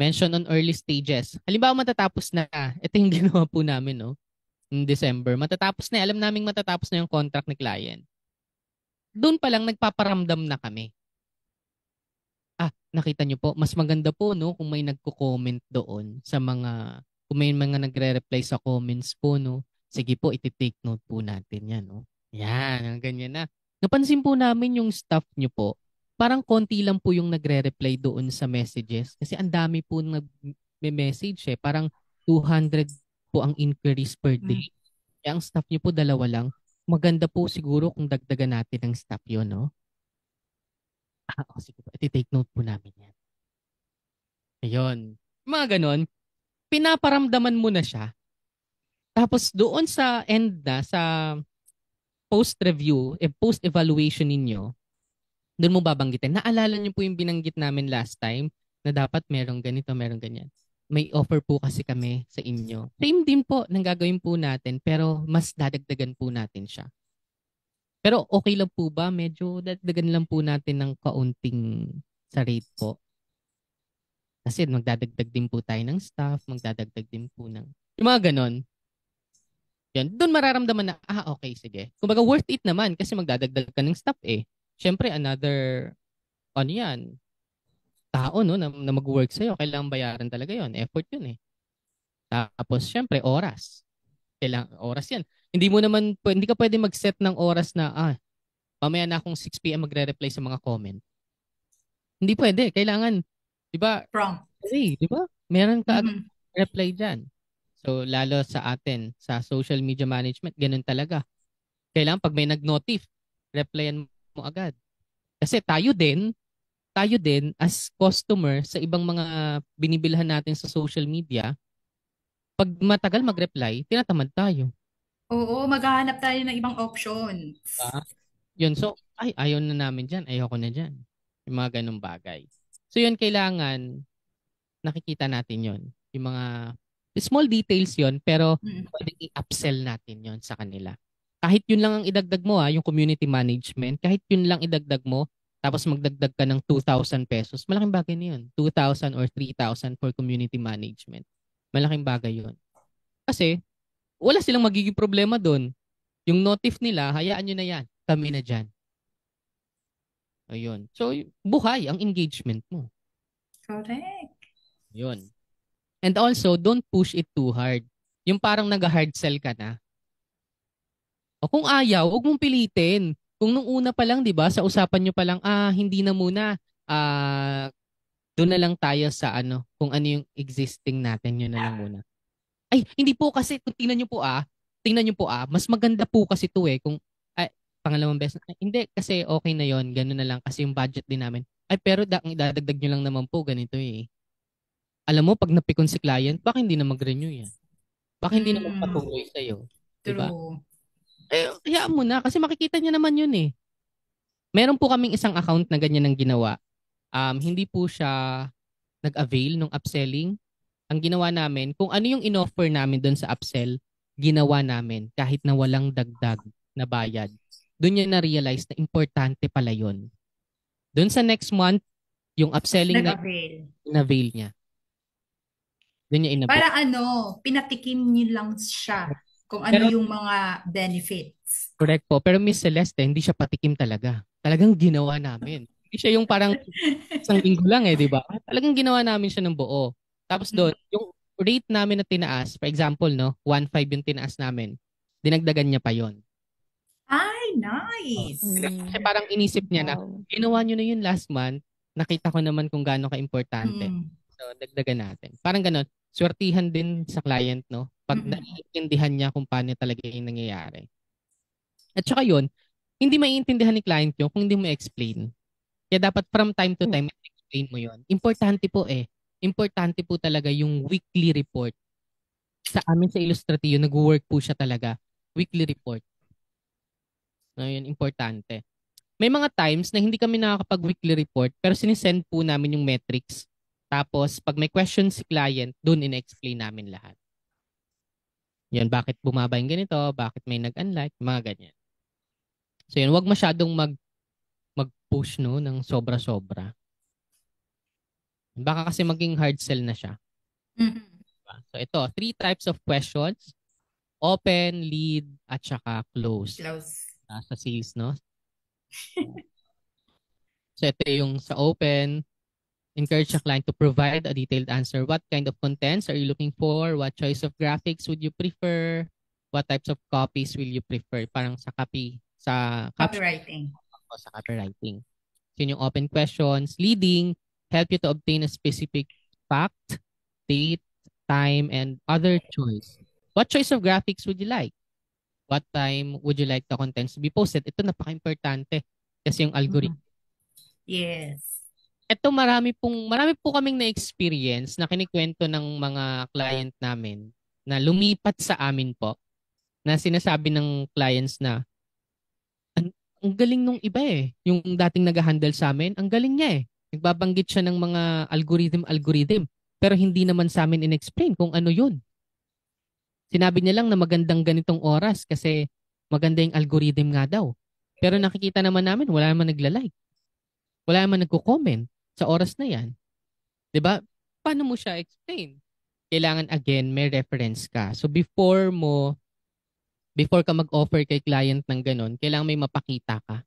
Mention on early stages. Halimbawa matatapos na, ito yung ginawa po namin, no? In December. Matatapos na, alam naming matatapos na yung contract ni client. Doon pa lang nagpaparamdam na kami. Nakita nyo po, mas maganda po, no, kung may nagko-comment doon sa mga, kung may mga nagre-reply sa comments po, no, sige po, iti-take note po natin yan, no. Yan, ganyan na. Napansin po namin yung staff nyo po, parang konti lang po yung nagre-reply doon sa messages kasi ang dami po nag-message Parang 200 po ang inquiries per day. Kaya ang staff nyo po 2 lang. Maganda po siguro kung dagdagan natin ang staff yun, no? Sige po, iti-take note po namin yan. Ayun. Mga ganon, pinaparamdaman mo na siya. Tapos doon sa end na, sa post-review, post-evaluation ninyo, doon mo babanggitin. Naalala niyo po yung binanggit namin last time na dapat merong ganito, merong ganyan. May offer po kasi kami sa inyo. Same din po nang gagawin po natin pero mas dadagdagan po natin siya. Pero okay lang po ba? Medyo dadagdagan lang po natin ng kaunting sa rate po. Kasi magdadagdag din po tayo ng staff, magdadagdag din po ng... Yung mga ganon. Yan. Doon mararamdaman na, okay, sige. Kumbaga worth it naman kasi magdadagdag ka ng staff Siyempre, another, tao, no, na mag-work sa'yo. Kailangan bayaran talaga yon. Effort yun Tapos, siyempre, oras. Oras yan. Hindi ka pwede mag-set ng oras na, mamaya na akong 6 p.m. magre-reply sa mga comment. Hindi pwede. Kailangan, di ba? Di ba? Meron ka reply dyan. So, lalo sa atin, sa social media management, ganun talaga. Kailangan pag may nag-notif, replyan mo agad. Kasi tayo din as customer sa ibang mga binibilhan natin sa social media, pag matagal mag-reply, tinatamad tayo. Oo, maghahanap tayo ng ibang options. Diba? Yun, so, ayaw na namin dyan. Ayoko na dyan. Yung mga ganong bagay. So yun, kailangan nakikita natin yun. Yung mga small details yun, pero pwedeng i-upsell natin yun sa kanila. Kahit yun lang ang idagdag mo, yung community management, kahit yun lang idagdag mo, tapos magdagdag ka ng 2,000 pesos, malaking bagay na yun. 2,000 or 3,000 for community management. Malaking bagay yun. Kasi, wala silang magiging problema doon. Yung notif nila, hayaan nyo na yan. Kami na dyan. Ayun. So, buhay ang engagement mo. Correct. Yun. And also, don't push it too hard. Yung parang nag-hard sell ka na. O kung ayaw, huwag mong pilitin. Kung nung una pa lang, di ba, sa usapan nyo pa lang, hindi na muna. Doon na lang tayo sa kung ano yung existing natin, yun na lang muna. Ay, hindi po kasi, kung tingnan nyo po mas maganda po kasi to kung, pangalawang beses, hindi, kasi okay na yon, gano'n na lang, kasi yung budget din namin. Ay, pero ang idadagdag nyo lang naman po, ganito Alam mo, pag napikon si client, baka hindi na mag-renew yan. Baka hindi na magpatuloy sa'yo. Diba? True. Hayaan mo na, kasi makikita niya naman yun Meron po kaming isang account na ganyan ang ginawa. Hindi po siya nag-avail ng upselling. Ang ginawa namin, kung ano yung in-offer namin doon sa upsell, ginawa namin kahit na walang dagdag na bayad. Doon niya na-realize na importante pala yun. Doon sa next month, yung upselling na-avail niya. Doon niya inavail. Para pinatikim niyo lang siya kung ano yung mga benefits. Correct po. Pero Miss Celeste, hindi siya patikim talaga. Talagang ginawa namin. Hindi siya yung parang isang linggo lang di ba? Talagang ginawa namin siya ng buo. Tapos doon, yung rate namin na tinaas, for example, 1.5 yung tinaas namin, dinagdagan niya pa yon. Ay, nice! Kasi parang inisip niya na, ginawa niyo na yun last month, nakita ko naman kung gaano ka-importante. So, dagdagan natin. Parang ganon, swertihan din sa client, pag naiintindihan niya kung paano talaga yung nangyayari. At saka yun, hindi maiintindihan ni client yun kung hindi mo explain. Kaya dapat from time to time, explain mo yun. Importante po Importante po talaga yung weekly report. Sa amin sa Illustratio, nag-work po siya talaga. Weekly report. Yun, importante. May mga times na hindi kami nakakapag-weekly report pero sinisend po namin yung metrics. Tapos, pag may question si client, doon in-explain namin lahat. Yan, bakit bumaba yung ganito, bakit may nag-unlike, mga ganyan. So yun, wag masyadong mag-push ng sobra-sobra. Baka kasi maging hard sell na siya. So ito, 3 types of questions. Open, lead, at saka close. Sa sales, So ito yung sa open. Encourage the client to provide a detailed answer. What kind of contents are you looking for? What choice of graphics would you prefer? What types of copies will you prefer? Parang sa copywriting. Sa copywriting. So yun yung open questions. Leading, help you to obtain a specific fact, date, time, and other choice. What choice of graphics would you like? What time would you like the contents to be posted? Ito napaka-importante kasi yung algorithm. Yes. Ito marami po kaming na-experience na kinikwento ng mga client namin na lumipat sa amin po na sinasabi ng clients na ang galing nung iba yung dating nag-handle sa amin, ang galing niya Nagbabanggit siya ng mga algorithm pero hindi naman sa amin in-explain kung ano yun. Sinabi niya lang na magandang ganitong oras kasi maganda yung algorithm nga daw. Pero nakikita naman namin wala naman nagla-like. Wala naman nagko-comment sa oras na yan. 'Di ba? Paano mo siya explain? Kailangan again may reference ka. So before ka mag-offer kay client ng ganun, kailangan may mapakita ka.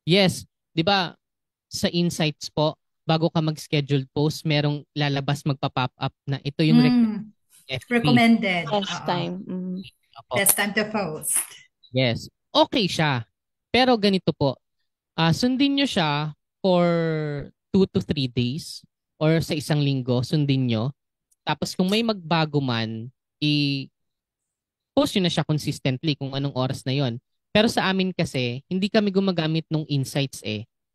Yes, 'di ba? Sa insights po, bago ka mag-scheduled post, merong lalabas magpa-pop up na ito yung recommended. Best time. Best time to post. Yes. Okay siya. Pero ganito po, sundin nyo siya for 2 to 3 days or sa isang linggo, sundin nyo. Tapos kung may magbago man, i-post nyo na siya consistently kung anong oras na yon. Pero sa amin kasi, hindi kami gumagamit ng insights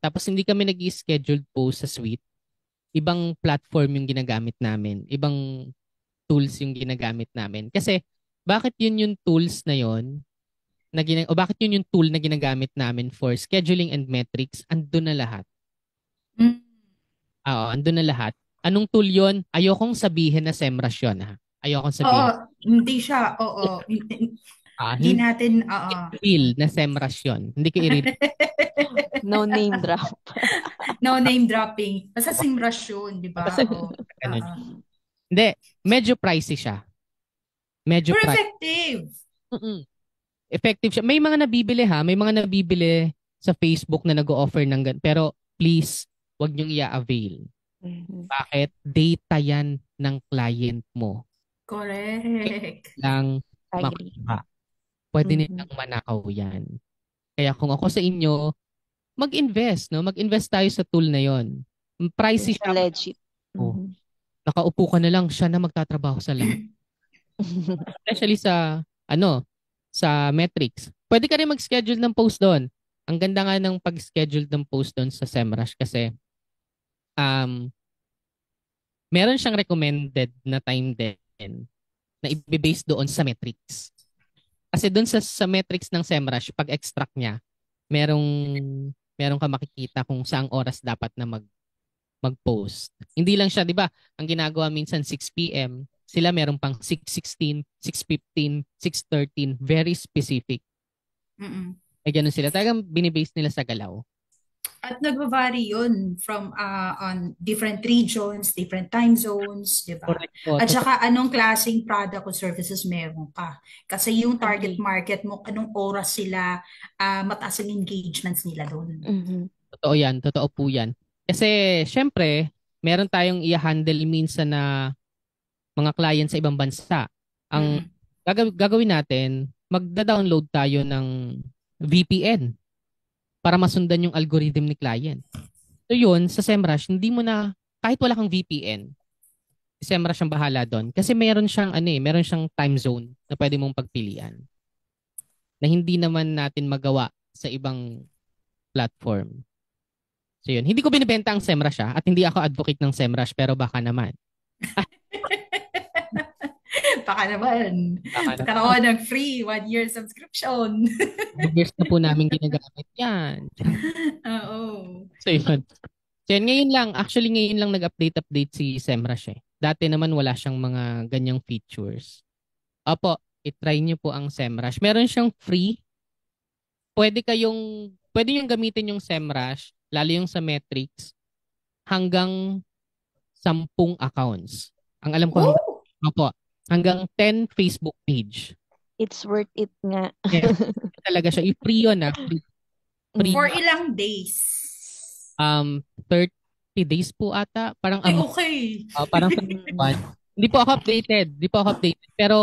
Tapos hindi kami nag-i-scheduled post sa suite. Ibang platform yung ginagamit namin. Ibang tools yung ginagamit namin. Kasi bakit yun yung tools na yon o bakit yun yung tool na ginagamit namin for scheduling and metrics, andun na lahat. Oo, andun na lahat. Anong tool yun? Ayokong sabihin na SEMrush yun, ha? Ayokong sabihin. Oo, hindi siya. Oo. Hindi natin, Real na SEMrush yun. Hindi ko i-read. No name drop. No name dropping. Basta SEMrush yun, di ba? Hindi, medyo pricey siya. Medyo Pero effective. Effective siya. May mga nabibili ha. May mga nabibili sa Facebook na nag-o-offer ng ganun. Pero please, wag niyong i-avail. Bakit? Data yan ng client mo. Correct. Lang makuha. Pwede nilang manakaw yan. Kaya kung ako sa inyo, mag-invest. No? Mag-invest tayo sa tool na yon. Pricey siya. Legit. Nakaupo ka na lang, siya na magtatrabaho sa lahat. Especially sa sa metrics. Pwede ka rin mag-schedule ng post doon. Ang ganda nga ng pag-schedule ng post doon sa SEMrush kasi meron siyang recommended na time din na i-base doon sa metrics. Kasi doon sa metrics ng SEMrush, pag-extract niya, merong ka makikita kung saang oras dapat na mag-post. Hindi lang siya, 'di ba? Ang ginagawa minsan 6 PM, sila meron pang 6:16, 6:15, 6:13, very specific. Ganun sila. Talagang binibase nila sa galaw. At nag-vary yun from on different regions, different time zones, di ba? At saka anong klaseng product o services meron ka. Kasi yung target market mo, anong oras sila, mataas ang engagements nila doon. Totoo yan. Totoo po yan. Kasi syempre, meron tayong i-handle minsan na mga client sa ibang bansa. Ang gagawin natin, magda-download tayo ng VPN para masundan yung algorithm ni client. So yun, sa SEMrush, hindi mo na, kahit wala kang VPN, si SEMrush ang bahala doon. Kasi meron siyang, meron siyang time zone na pwede mong pagpilian. Na hindi naman natin magawa sa ibang platform. So yun, hindi ko binibenta ang SEMrush at hindi ako advocate ng SEMrush, pero baka naman. Baka naman. Karoon ng free 1-year subscription. 1 years na po namin ginagamit yan. Oo. So yun. So yun, ngayon lang nag-update si SEMrush eh. Dati naman wala siyang mga ganyang features. Opo, itry niyo po ang SEMrush. Meron siyang free. Pwede yung gamitin yung SEMrush, lalo yung sa metrics, hanggang 10 accounts. Ang alam ko, hanggang 10 Facebook page. It's worth it nga. Yes. Talaga siya. I-free yun Free. For ilang days? 30 days po ata. Parang okay. Parang Hindi po ako updated. Pero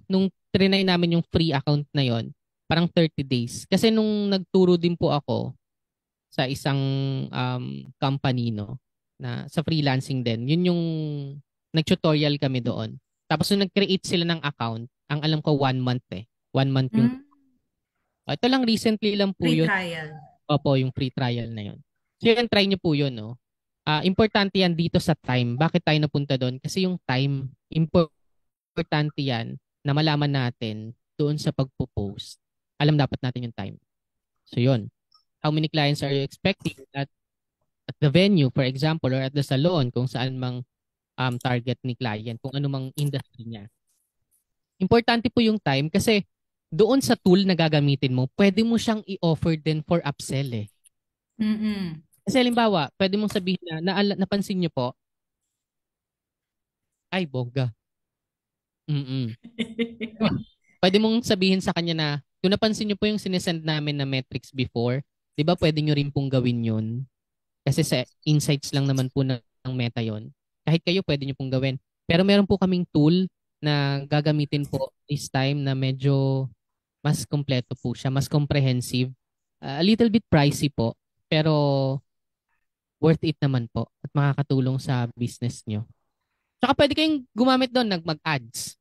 nung trinay namin yung free account na yon, parang 30 days. Kasi nung nagturo din po ako sa isang company na sa freelancing din, yun yung nag-tutorial kami doon. Tapos nung nag-create sila ng account, ang alam ko 1 month 1 month yung ito lang recently lang po free yun. Trial. Opo, yung free trial na yun. So yun, try nyo po yun. Importante yan dito sa time. Bakit tayo napunta doon? Kasi yung time, importante yan na malaman natin doon sa pagpo-post. Alam dapat natin yung time. So yun. How many clients are you expecting at the venue, for example, or at the salon, kung saan mang target ni client, kung ano mang industry niya. Importante po yung time kasi doon sa tool na gagamitin mo, pwede mo siyang i-offer din for upsell eh. Kasi halimbawa, pwede mong sabihin napansin niyo po, ay bongga. Pwede mong sabihin sa kanya na, kung napansin niyo po yung sinesend namin na metrics before, di ba pwede nyo rin pong gawin yun? Kasi sa insights lang naman po ng Meta yon. Kahit kayo pwede nyo pong gawin. Pero meron po kaming tool na gagamitin po this time na medyo mas kompleto po siya, mas comprehensive. A little bit pricey po, pero worth it naman po at makakatulong sa business nyo. Tsaka pwede kayong gumamit doon, mag-ads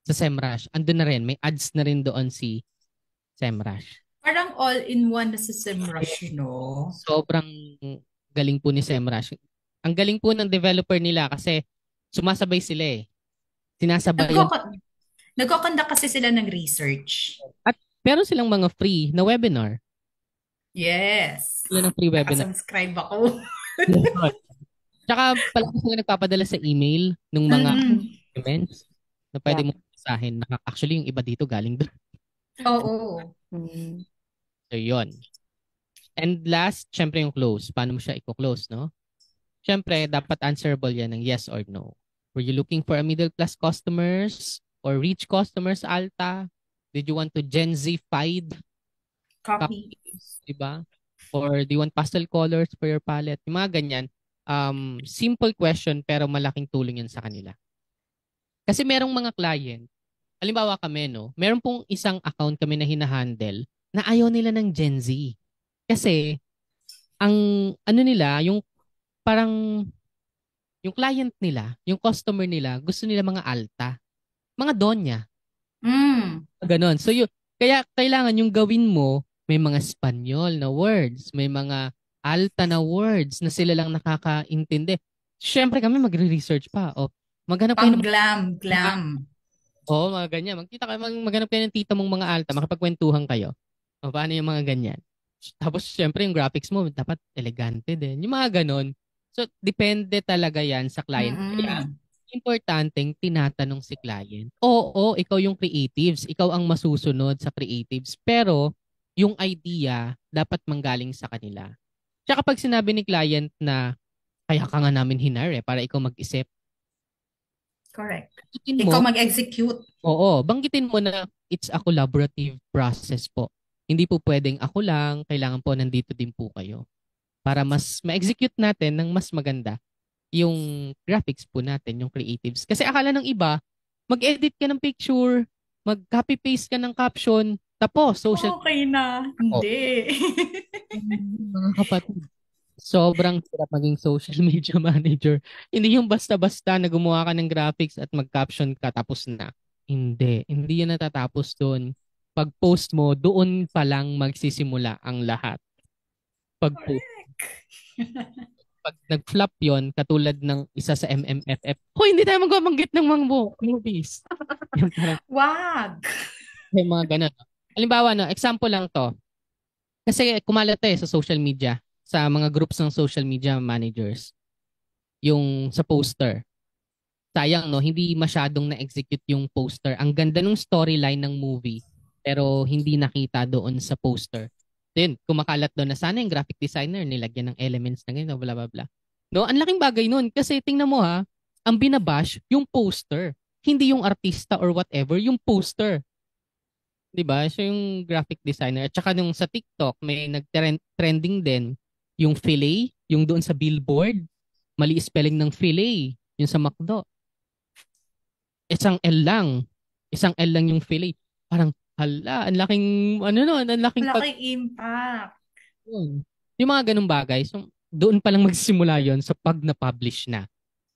sa SEMrush. Andun na rin, may ads na rin doon si SEMrush. Parang all-in-one na sa SEMrush, no? Sobrang galing po ni SEMrush. Ang galing po ng developer nila kasi sumasabay sila eh. Sinasabay Nagko-conduct kasi sila ng research. At meron silang mga free na webinar. Yes. Sila ng free webinar. Nakasubscribe ako. Tsaka palagi sila nagpapadala sa email ng mga documents na pwede mo basahin. Actually, yung iba dito galing doon. Oo. So, yun. And last, syempre yung close. Paano mo siya i-close, no? Syempre, dapat answerable yan ng yes or no. Were you looking for a middle-class customers or rich customers, Alta? Did you want to Gen Z-fied copies? Diba? Or do you want pastel colors for your palette? Yung mga ganyan. Simple question pero malaking tulong yun sa kanila. Kasi merong mga client, halimbawa kami, no? Meron pong isang account kami na hinahandle na ayaw nila ng Gen Z. Kasi, ang ano nila, yung parang, yung client nila, yung customer nila, gusto nila mga alta. Mga donya. Ganon. So, kaya kailangan yung gawin mo, may mga Espanyol na words, may mga alta na words na sila lang nakakaintindi. Siyempre kami magre-research pa. O, maghanap kayo ng glam. Oo, mga ganyan. Maghanap kayo ng tita mong mga alta, makipagkwentuhan kayo. O, paano yung mga ganyan? Tapos, syempre, yung graphics mo, dapat elegante din. Yung mga ganon. So, depende talaga yan sa client. Kaya, importanteng tinatanong si client. Oo, ikaw yung creatives. Ikaw ang masusunod sa creatives. Pero, yung idea, dapat manggaling sa kanila. Tsaka pag sinabi ni client na, kaya ka nga namin hinire para ikaw mag-isip. Correct. Ikaw mag-execute. Oo, banggitin mo na it's a collaborative process po. Hindi po pwedeng ako lang, kailangan po nandito din po kayo. Para mas ma-execute natin ng mas maganda yung graphics po natin, yung creatives. Kasi akala ng iba, mag-edit ka ng picture, mag-copy-paste ka ng caption, tapos social... Okay na. Hindi. Mga kapatid, sobrang hirap maging social media manager. Hindi yung basta-basta na gumawa ka ng graphics at mag-caption ka tapos na. Hindi yan natatapos doon. Pag-post mo, doon pa lang magsisimula ang lahat. Pag nag-flop yon, katulad ng isa sa MMFF, hindi tayo magbabanggit ng mga movies. Wag! May mga ganun. Halimbawa, example lang to. Kasi kumalat sa social media, sa mga groups ng social media managers, yung sa poster. Sayang, hindi masyadong na-execute yung poster. Ang ganda ng storyline ng movie, pero hindi nakita doon sa poster. Then, kumakalat doon na sana yung graphic designer nilagyan ng elements na ganyan, bla bla bla. No, ang laking bagay noon kasi tingnan mo ang binabash yung poster, hindi yung artista or whatever, yung poster. 'Di ba? Siya yung graphic designer. At saka nung sa TikTok, may nag-trending din yung fillet, yung doon sa billboard, mali spelling ng fillet, yung sa McDo. Isang L lang yung fillet. Parang hala, ang laking ang laking impact. Yung mga ganung bagay, so doon pa lang magsisimula yon sa pag na-publish na.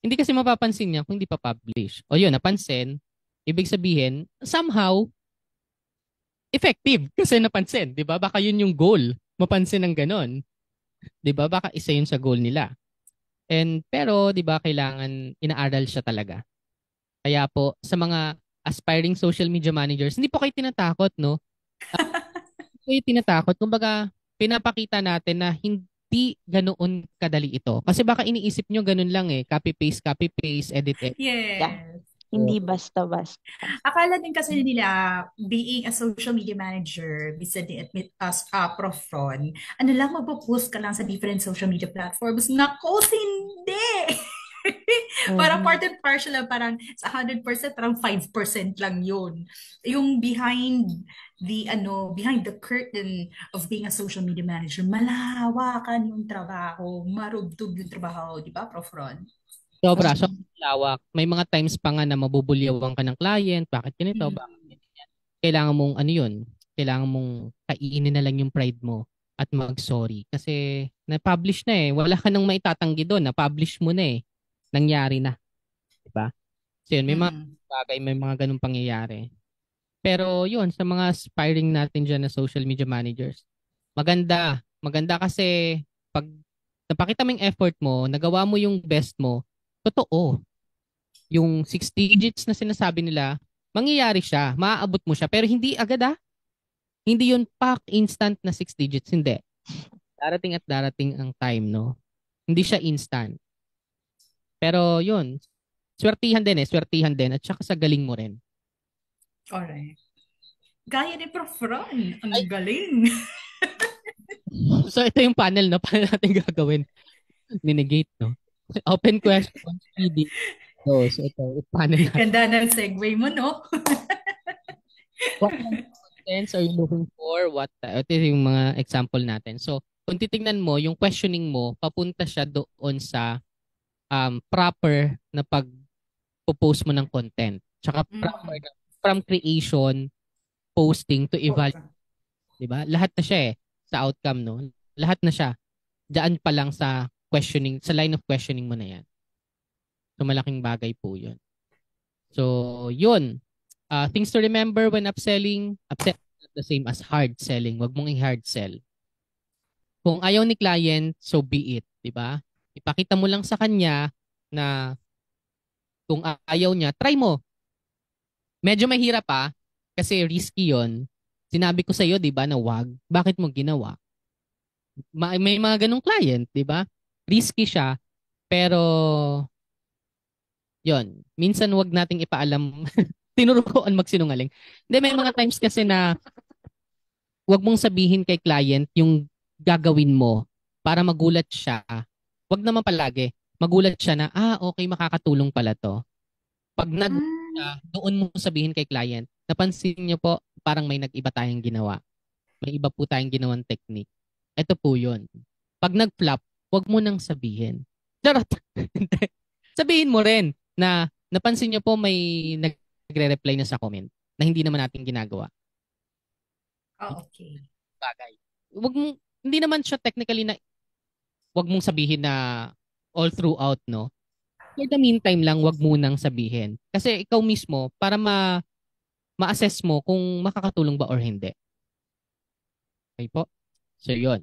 Hindi kasi mapapansin niya kung hindi pa publish. O yun, napansin, ibig sabihin, somehow, effective kasi napansin, 'di ba? Baka yun yung goal, mapansin ng ganon. 'Di ba? Baka isa yun sa goal nila. Pero 'di ba, kailangan inaaral siya talaga. Kaya po sa mga aspiring social media managers, hindi po kayo tinatakot, no? Kayo tinatakot, kumbaga pinapakita natin na hindi ganoon kadali ito. Kasi baka iniisip nyo ganun lang copy paste, edit. Yes. Yeah. Hindi basta-basta. Akala din kasi nila, being a social media manager, bisa din as Prof. Ron, magpo-post ka lang sa different social media platforms. Nako, hindi! Parang part and partial lang, parang sa 100%, parang 5% lang yun. Yung behind the curtain of being a social media manager, malawakan yung trabaho, marubdob yung trabaho, di ba, Prof. Ron? Sobra lawak. May mga times pa nga na mabubulyawan ka ng client. Bakit ganito? Bakit ganyan? Kailangan mong kailangan mong kainin na lang yung pride mo at mag-sorry. Kasi na-publish na wala ka nang maitatanggi doon. Na-publish mo na nangyari na. Diba? So yun, may mga bagay, may mga ganung pangyayari. Pero yun, sa mga aspiring natin dyan na social media managers, maganda. Maganda kasi pag napakita mo yung effort mo, nagawa mo yung best mo, totoo. Yung 6 digits na sinasabi nila, mangyayari siya, maaabot mo siya, pero hindi agad Hindi yun instant na 6 digits, hindi. Darating at darating ang time, no? Hindi siya instant. Pero yun, swertihan din at saka sa galing mo rin. Correct. Gaya ni Prof. Ron. Ang galing. So ito yung panel, no? Paano natin gagawin? Ninegate, no? Open questions, PD. So ito, panel natin. Ganda ng segue mo, no? What kind of contents are you looking for? Ito yung mga example natin. So, kung titingnan mo, yung questioning mo, papunta siya doon sa proper na pag-post mo ng content. Tsaka proper na, from creation, posting to evaluate. Diba? Lahat na siya sa outcome, no? Lahat na siya. Diyan pa lang sa questioning, sa line of questioning mo na yan. So, malaking bagay po yun. So, yun. Things to remember when upselling is not the same as hard selling. Huwag mong i-hard sell. Kung ayaw ni client, so be it. Diba? Ipakita mo lang sa kanya na kung ayaw niya, try mo. Medyo mahirap kasi risky yon. Sinabi ko sa iyo, 'di ba, na wag. Bakit mo ginawa? May mga ganung client, 'di ba? Risky siya, pero yon. Minsan wag nating ipaalam. Tinuruan magsinungaling. Hindi, may mga times kasi na wag mong sabihin kay client yung gagawin mo para magulat siya. Wag naman palagi. Magulat siya na, okay, makakatulong pala to. Pag doon mo sabihin kay client, napansin niyo po, parang may nag-iba tayong ginawa. May iba po tayong ginawang technique. Ito po yun. Pag nag-flop, wag mo nang sabihin. Charot! Sabihin mo rin na napansin niyo po may nagre-reply na sa comment na hindi naman natin ginagawa. Okay. Bagay. Hindi naman siya technically na wag mong sabihin na all throughout, no? For the meantime lang, wag mo nang sabihin. Kasi ikaw mismo, para ma-assess mo kung makakatulong ba or hindi. Okay po? So, yun.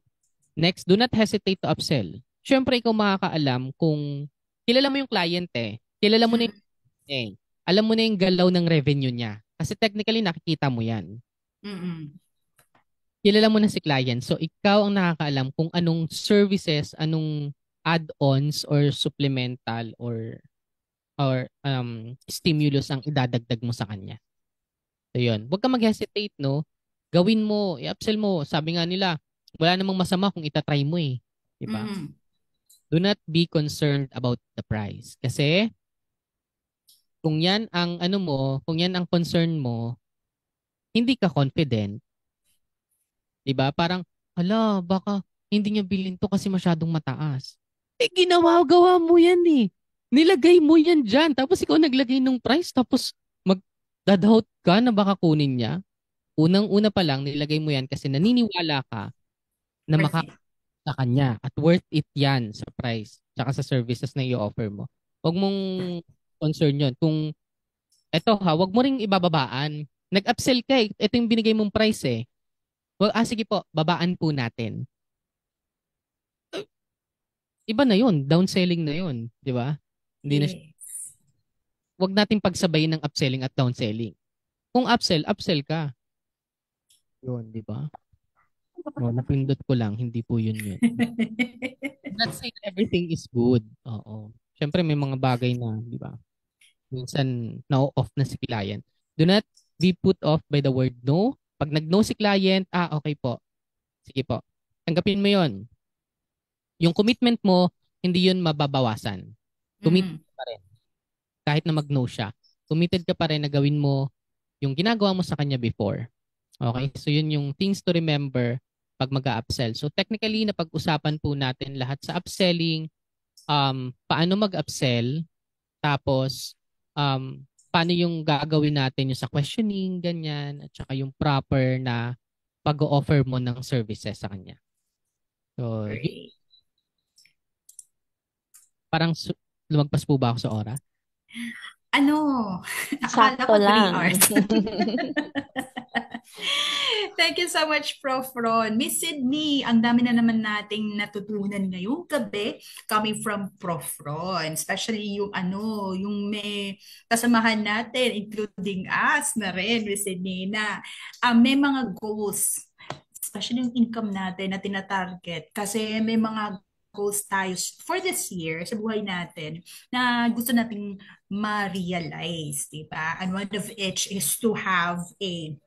Next, do not hesitate to upsell. Siyempre, ikaw makakaalam kung kilala mo yung client Kilala mo na yung alam mo na yung galaw ng revenue niya. Kasi technically, nakikita mo yan. Kilala mo na si client. So, ikaw ang nakakaalam kung anong services, anong add-ons or supplemental or stimulus ang idadagdag mo sa kanya. So, yun. Huwag ka mag-hesitate, no? Gawin mo, i-upsell mo. Sabi nga nila, wala namang masama kung itatry mo Diba? Do not be concerned about the price. Kasi, kung yan ang kung yan ang concern mo, hindi ka confident. Diba? Parang, baka hindi niya bilhin to kasi masyadong mataas. Gawa mo yan Nilagay mo yan dyan. Tapos ikaw naglagay ng price. Tapos magdadoubt ka na baka kunin niya. Unang-una pa lang, nilagay mo yan kasi naniniwala ka na sa kanya. At worth it yan sa price. Tsaka sa services na i-offer mo. Huwag mong concern yun. Kung wag mo ring ibababaan. Nag-upsell ka Ito yung binigay mong price Well, sige po, babaan po natin. Iba na yun. Downselling na yun. Di ba? Hindi na wag natin pagsabayin ng upselling at downselling. Kung upsell ka. Yun, di ba? Napindot ko lang. Hindi po yun. Not saying everything is good. Oo. Siyempre may mga bagay na, di ba? Minsan, na-off na si client. Do not be put off by the word no. Pag nag-no si client, okay po. Sige po. Tanggapin mo yon. Yung commitment mo, hindi yun mababawasan. Committed ka pa rin. Kahit na mag-no siya. Committed ka pa rin na gawin mo yung ginagawa mo sa kanya before. Okay? So yun yung things to remember pag mag-upsell. So technically, napag-usapan po natin lahat sa upselling, paano mag-upsell, tapos paano yung gagawin natin yung sa questioning, ganyan, at saka yung proper na pag-offer mo ng services sa kanya. So, parang lumagpas po ba ako sa oras? Akala ko 3 hours. Thank you so much, Prof. Ron. Miss Sydney, ang dami na naman nating natutunan ngayong gabi coming from Prof. Ron. Especially yung yung may kasamahan natin, including us na rin, Miss Sydney, na may mga goals, especially yung income natin na tinatarget. Kasi may mga goals tayo for this year sa buhay natin na gusto nating ma-realize, di ba? And one of which is to have a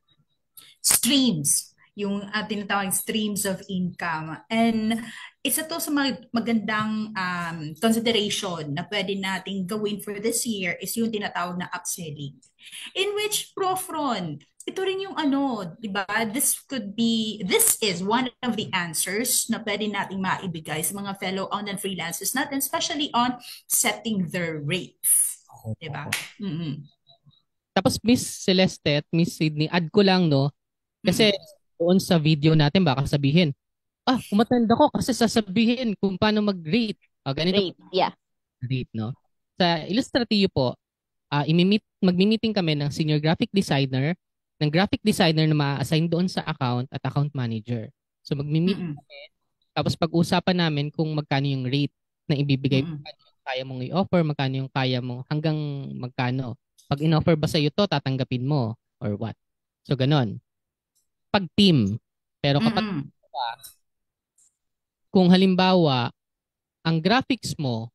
streams, yung tinatawag streams of income. And isa to sa magandang consideration na pwede nating gawin for this year is yung tinatawag na upselling. In which, Prof. Ron, ito rin yung di ba? This is one of the answers na pwede nating maibigay sa mga fellow online freelancers natin, especially on setting their rates. Di ba? Tapos Miss Celeste at Miss Sydney, add ko lang, no? Kasi doon sa video natin, baka sabihin, umattend ako kasi sasabihin kung paano mag-rate. Ganito. Rate, yeah. Rate, no? Sa Illustrative po, magmi-meeting kami ng senior graphic designer, ng graphic designer na ma-assign doon sa account at account manager. So magmi-meet kami, tapos pag-usapan namin kung magkano yung rate na ibibigay, magkano yung kaya mong i-offer, magkano yung kaya mo, hanggang magkano. Pag in-offer ba sa'yo to, tatanggapin mo or what? So ganon. Pag team. Pero kapag kung halimbawa, ang graphics mo,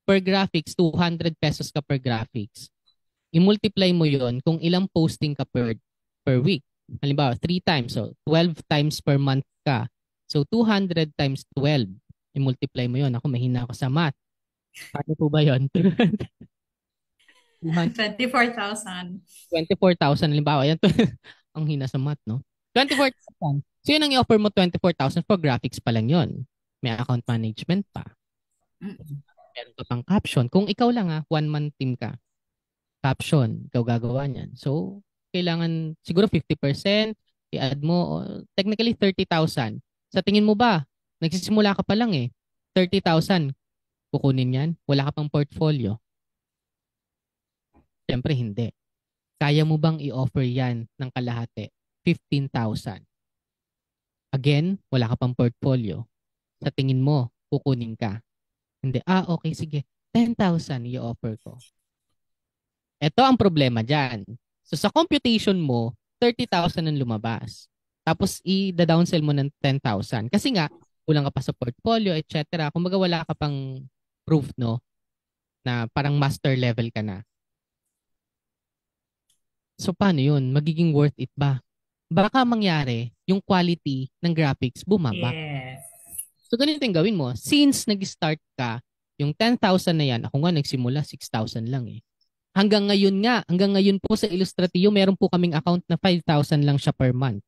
per graphics, 200 pesos ka per graphics, i-multiply mo yon kung ilang posting ka per week. Halimbawa, 3 times. So, 12 times per month ka. So, 200 times 12. I-multiply mo yon. Ako, mahina ako sa math. Paano po ba yun? 24,000. 24,000. Halimbawa, yan. Ang hina sa math, no? 24,000. So yun ang i-offer mo, 24,000 for graphics pa lang yun. May account management pa. Meron ka pang caption. Kung ikaw lang one-man team ka, caption, ikaw gagawa niyan. So, kailangan siguro 50%, i-add mo, technically 30,000. Sa tingin mo ba, nagsisimula ka pa lang 30,000, kukunin yan? Wala ka pang portfolio? Siyempre hindi. Kaya mo bang i-offer yan ng kalahati? 15,000. Again, wala ka pang portfolio. Sa tingin mo, kukunin ka. Hindi, okay, sige. 10,000 i-offer ko. Ito ang problema dyan. So sa computation mo, 30,000 ang lumabas. Tapos i-downsell mo ng 10,000. Kasi nga, kulang ka pa sa portfolio, etc. Kumbaga wala ka pang proof, no? Na parang master level ka na. So paano yun? Magiging worth it ba? Baka mangyari, yung quality ng graphics bumaba. Yes. So ganito yung gawin mo. Since nag-start ka, yung 10,000 na yan, ako nga nagsimula, 6,000 lang Hanggang ngayon po sa Illustrative, meron po kaming account na 5,000 lang siya per month.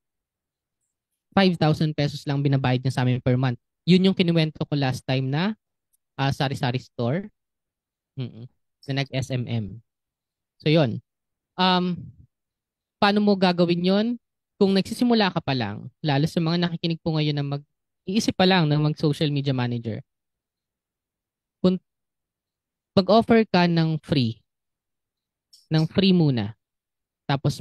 5,000 pesos lang binabayad niya sa amin per month. Yun yung kinuwento ko last time na sari-sari store na nag-SMM. So yun. Paano mo gagawin yun? Kung nagsisimula ka pa lang, lalo sa mga nakikinig po ngayon na iisip pa lang ng mag-social media manager, kung mag-offer ka ng free muna, tapos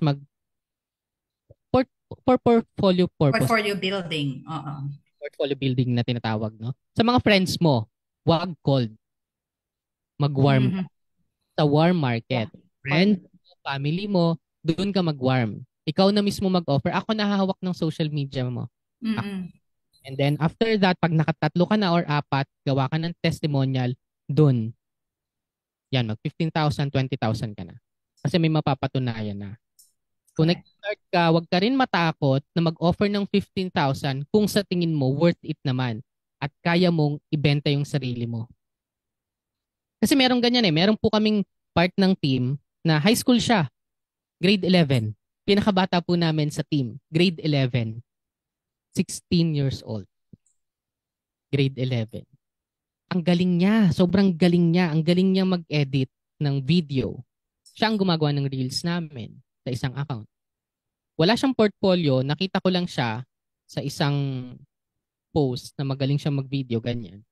for portfolio purpose. Portfolio building. Portfolio building na tinatawag, no? Sa mga friends mo, wag cold. Mag-warm sa warm market. Friends, family mo, doon ka mag-warm. Ikaw na mismo mag-offer. Ako nahahawak ng social media mo. And then after that, pag nakatatlo ka na or 4, gawa ka ng testimonial, dun. Yan, mag 15,000, 20,000 ka na. Kasi may mapapatunayan na. Kung nag-start ka, wag ka rin matakot na mag-offer ng 15,000 kung sa tingin mo worth it naman at kaya mong ibenta yung sarili mo. Kasi meron ganyan Meron po kaming part ng team na high school siya. Grade 11. Pinakabata po namin sa team. Grade 11. 16 years old. Grade 11. Ang galing niya. Sobrang galing niya. Ang galing niya mag-edit ng video. Siya ang gumagawa ng reels namin sa isang account. Wala siyang portfolio. Nakita ko lang siya sa isang post na magaling siya mag-video, ganyan.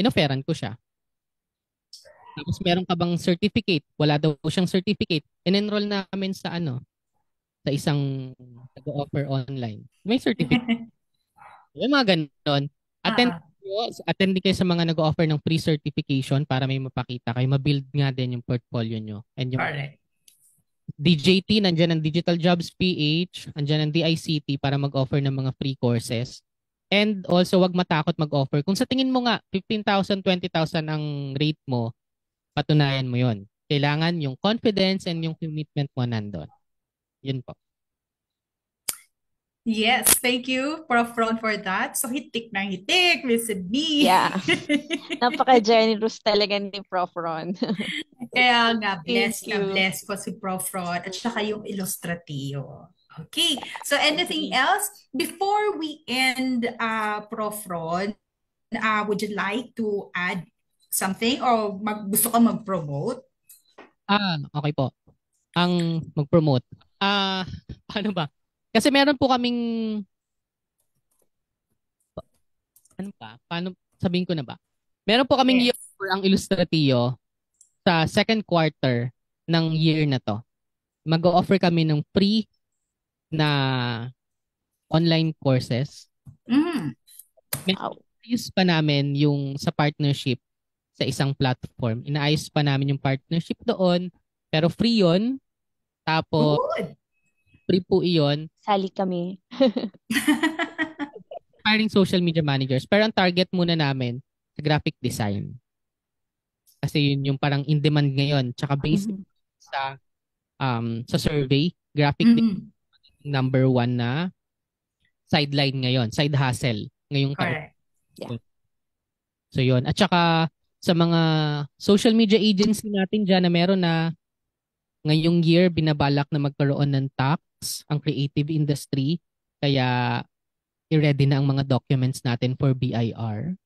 Inofferan ko siya. Tapos meron ka bang certificate? Wala daw siyang certificate. In-enroll namin sa sa isang nag-offer online. May certificate. Yung mga ganon. Attend din kayo sa mga nag-offer ng free certification para may mapakita kayo. Ma-build nga din yung portfolio nyo. And yung Correct. DJT, nandyan ang Digital Jobs PH, nandyan ang DICT para mag-offer ng mga free courses. And also, wag matakot mag-offer. Kung sa tingin mo nga, 15,000, 20,000 ang rate mo, patunayan mo yon. Kailangan yung confidence and yung commitment mo nandun. Yun po. Yes, thank you, Prof. Ron, for that. So, hitik na hitik, Miss B. Yeah. Napaka-generous talaga ni Prof. Ron. Kaya nga, bless Thank na you. bless po si Prof. Ron at saka yung ilustratio. Okay, so anything else? Before we end, Prof. Ron, would you like to add something or gusto ka mag-promote? Okay po. Ang mag-promote. Paano ba? Kasi meron po kaming paano sabihin ko na ba? Meron po kaming year for ang ilustratio sa second quarter ng year na to. Mag-o-offer kami ng free na online courses. Inaayos pa namin yung sa partnership sa isang platform. Inaayos pa namin yung partnership doon, pero free yun. Tapos, free po iyon. Sali kami. Hiring social media managers. Pero ang target muna namin sa graphic design. Kasi yun yung parang in-demand ngayon. Tsaka based sa survey, graphic design number 1 na sideline ngayon. Side hustle ngayong taon. Yeah. So yun. At saka sa mga social media agency natin dyan na meron na ngayong year binabalak na magkaroon ng tax ang creative industry. Kaya i-ready na ang mga documents natin for BIR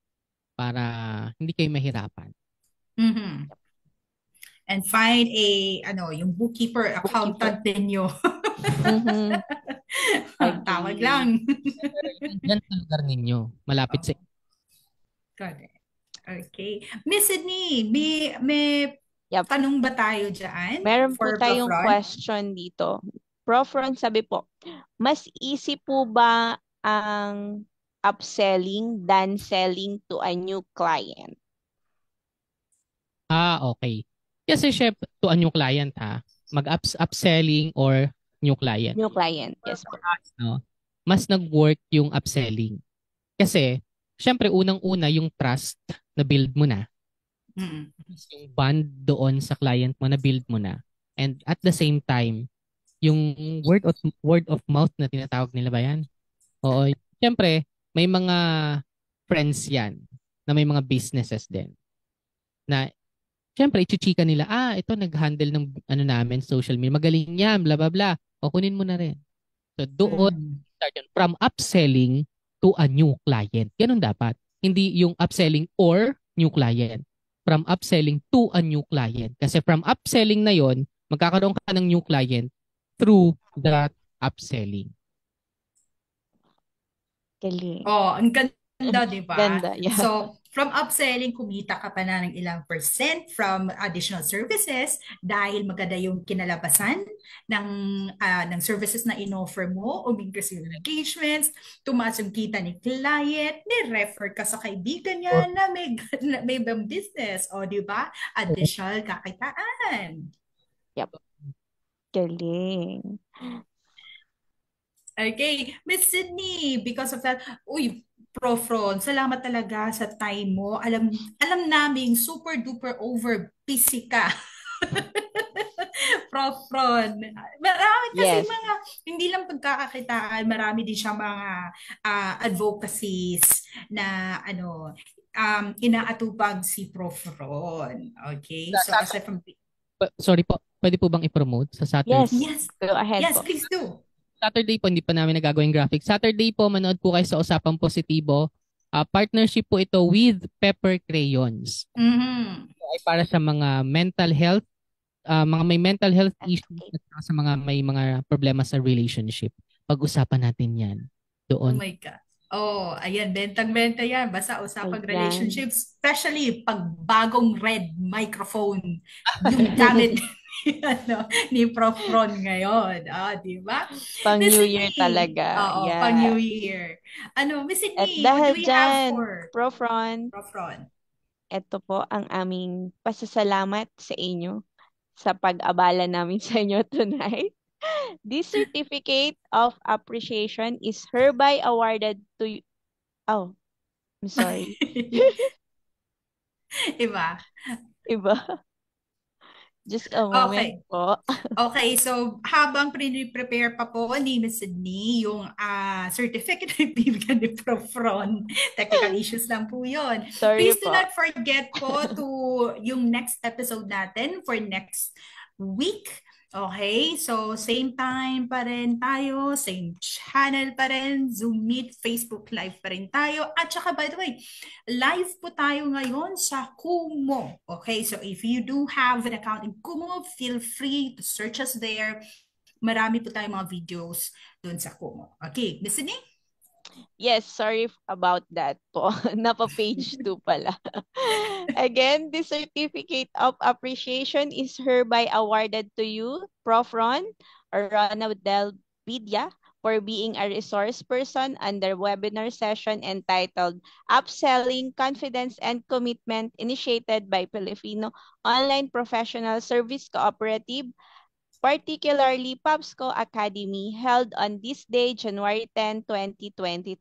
para hindi kayo mahirapan. And find yung bookkeeper, accountant ninyo. Tawag lang. Yan sa lugar ninyo. Malapit sa... Correct. Okay. Miss Sydney, may tanong ba tayo dyan? Meron po for tayong Prof. Ron? question dito. Prof. Ron, sabi po, mas easy po ba ang upselling than selling to a new client? Okay. Kasi syempre, to a new client mag-upselling or new client. New client, yes po. No? Mas nag-work yung upselling. Kasi, syempre, unang-una yung trust na build mo na. Yung bond doon sa client mo na build mo na. And at the same time, yung word of mouth na tinatawag nila ba yan? Oo. Siyempre, may mga friends yan na may mga businesses din. Na, siyempre, ichichika nila, ito nag-handle ng namin, social media. Magaling yan, bla bla bla. O, kunin mo na rin. So, doon, start yun. From upselling to a new client. Ganun dapat. Hindi yung upselling or new client. From upselling to a new client. Kasi from upselling na yon, magkakaroon ka ng new client through that upselling. Galing. Ang ganda, di ba? Ganda, yeah. So, from upselling, kumita ka pa na ng ilang percent from additional services dahil maganda yung kinalabasan ng services na in-offer mo, umingkris yung engagements, tumaas yung kita ni client, ni-refer ka sa kaibigan niya na may business. O, di ba? Additional kakitaan. Yep. Galing. Okay. Miss Sydney, because of that, Prof. Ron, salamat talaga sa time mo. Alam namin, super duper over busy ka. Prof. Ron. Marami kasi mga, hindi lang pagkakakitaan, marami din siya mga advocacies na inaatupag si Prof. Ron. Okay? So, aside from... Sorry po, pwede po bang i-promote sa Saturday? Yes. Go ahead Yes, po. please do. Saturday po, hindi pa namin nagagawing graphic. Saturday po, manood po kayo sa Usapang Positibo. Partnership po ito with Pepper Crayons. Ay para sa mga mental health, mga may mental health issues at sa mga may mga problema sa relationship. Pag-usapan natin yan doon. Oh my God. Ayan, bentang-benta yan. Basta usapang relationships, especially pag bagong red microphone yung gamit ni Prof. Ron ngayon. Di ba? Pang Miss New Year Sydney. talaga. Oo, pang New Yeah. Year. Miss At Sydney, what dahil do we have dyan, for Prof. Ron, Prof. Ron? ito po ang aming pasasalamat sa inyo sa pag-abala namin sa inyo tonight. This certificate of appreciation is hereby awarded to you. Oh, I'm sorry. Iba. Just a moment po. Okay, so habang prepare pa po ni Miss Sydney yung certificate na ibibigyan ni Prof. Ron, technical issues lang po yun. Sorry Please do po. not forget po to yung next episode natin for next week. Okay, so same time pa rin tayo, same channel pa rin, Zoom Meet, Facebook Live pa rin tayo. At saka by the way, live po tayo ngayon sa Kumu. Okay, so if you do have an account in Kumu, feel free to search us there. Marami po tayong mga videos doon sa Kumu. Okay, Miss Sydney? Yes, sorry about that po. Napa-page 2 pala. Again, this certificate of appreciation is hereby awarded to you, Prof. Ron or Rona Del Vidya, for being a resource person under webinar session entitled Upselling Confidence and Commitment initiated by Filipino Online Professional Service Cooperative, particularly POPSCO Academy, held on this day, January 10, 2023.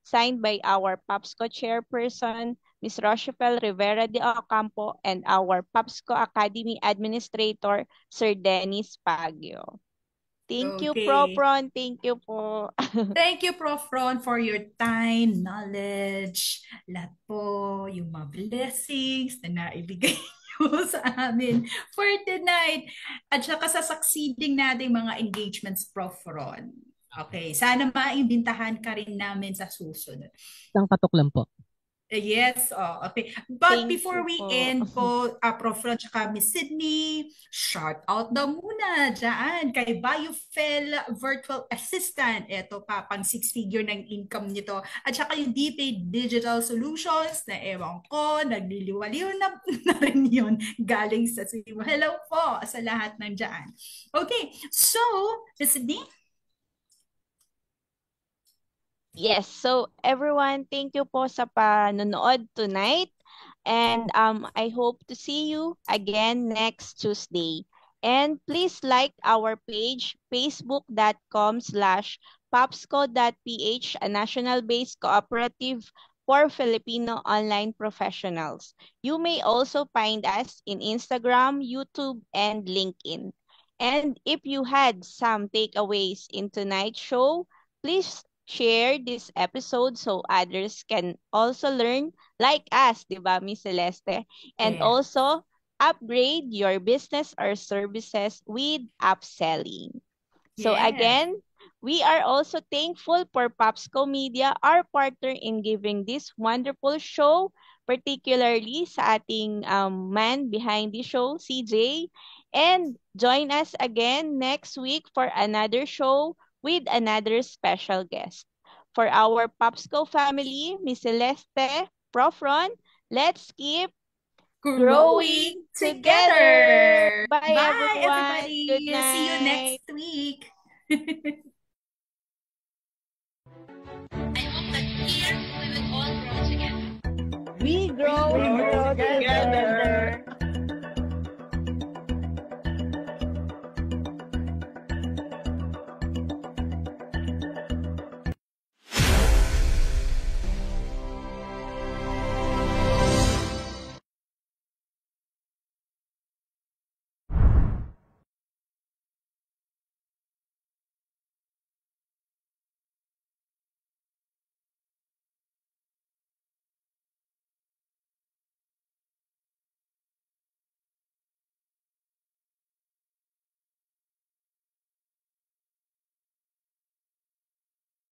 Signed by our POPSCO chairperson, Ms. Rochelle Rivera de Ocampo, and our POPSCO Academy Administrator, Sir Dennis Pagio. Thank you, Prof. Ron. Thank you po. Thank you, Prof. Ron, for your time, knowledge, lahat po, yung mga blessings na naibigay sa amin for tonight. At saka sa succeeding nating mga engagements, Prof. Ron. Okay, sana maimbitahan ka rin namin sa susunod. Isang patok lang po. Yes, okay. But Thank before you we po. end po, Prof. Ron tsaka Miss Sydney, shout out daw muna dyan kay Biofel Virtual Assistant. Ito pa, pang 6-figure ng income nito. At saka yung DPay Digital Solutions na ewan ko, nagliliwaliw na rin yun galing sa Cebu. Hello po sa lahat ng dyan. Okay, so, Miss Sydney? Yes, so everyone, thank you po sa panonood tonight. And I hope to see you again next Tuesday. And please like our page, facebook.com/popsco.ph, a national-based cooperative for Filipino online professionals. You may also find us in Instagram, YouTube, and LinkedIn. And if you had some takeaways in tonight's show, please share this episode so others can also learn like us, di ba, Miss Celeste? And Yeah. also upgrade your business or services with upselling. So Yes. again, we are also thankful for POPSCO Media, our partner in giving this wonderful show, particularly sa ating man behind the show, CJ. And join us again next week for another show with another special guest. For our POPSCO family, Miss Celeste, Prof. Ron, let's keep growing together. Bye, everyone. everybody. Good night. See you next week. I hope that here we will all grow together. We grow together.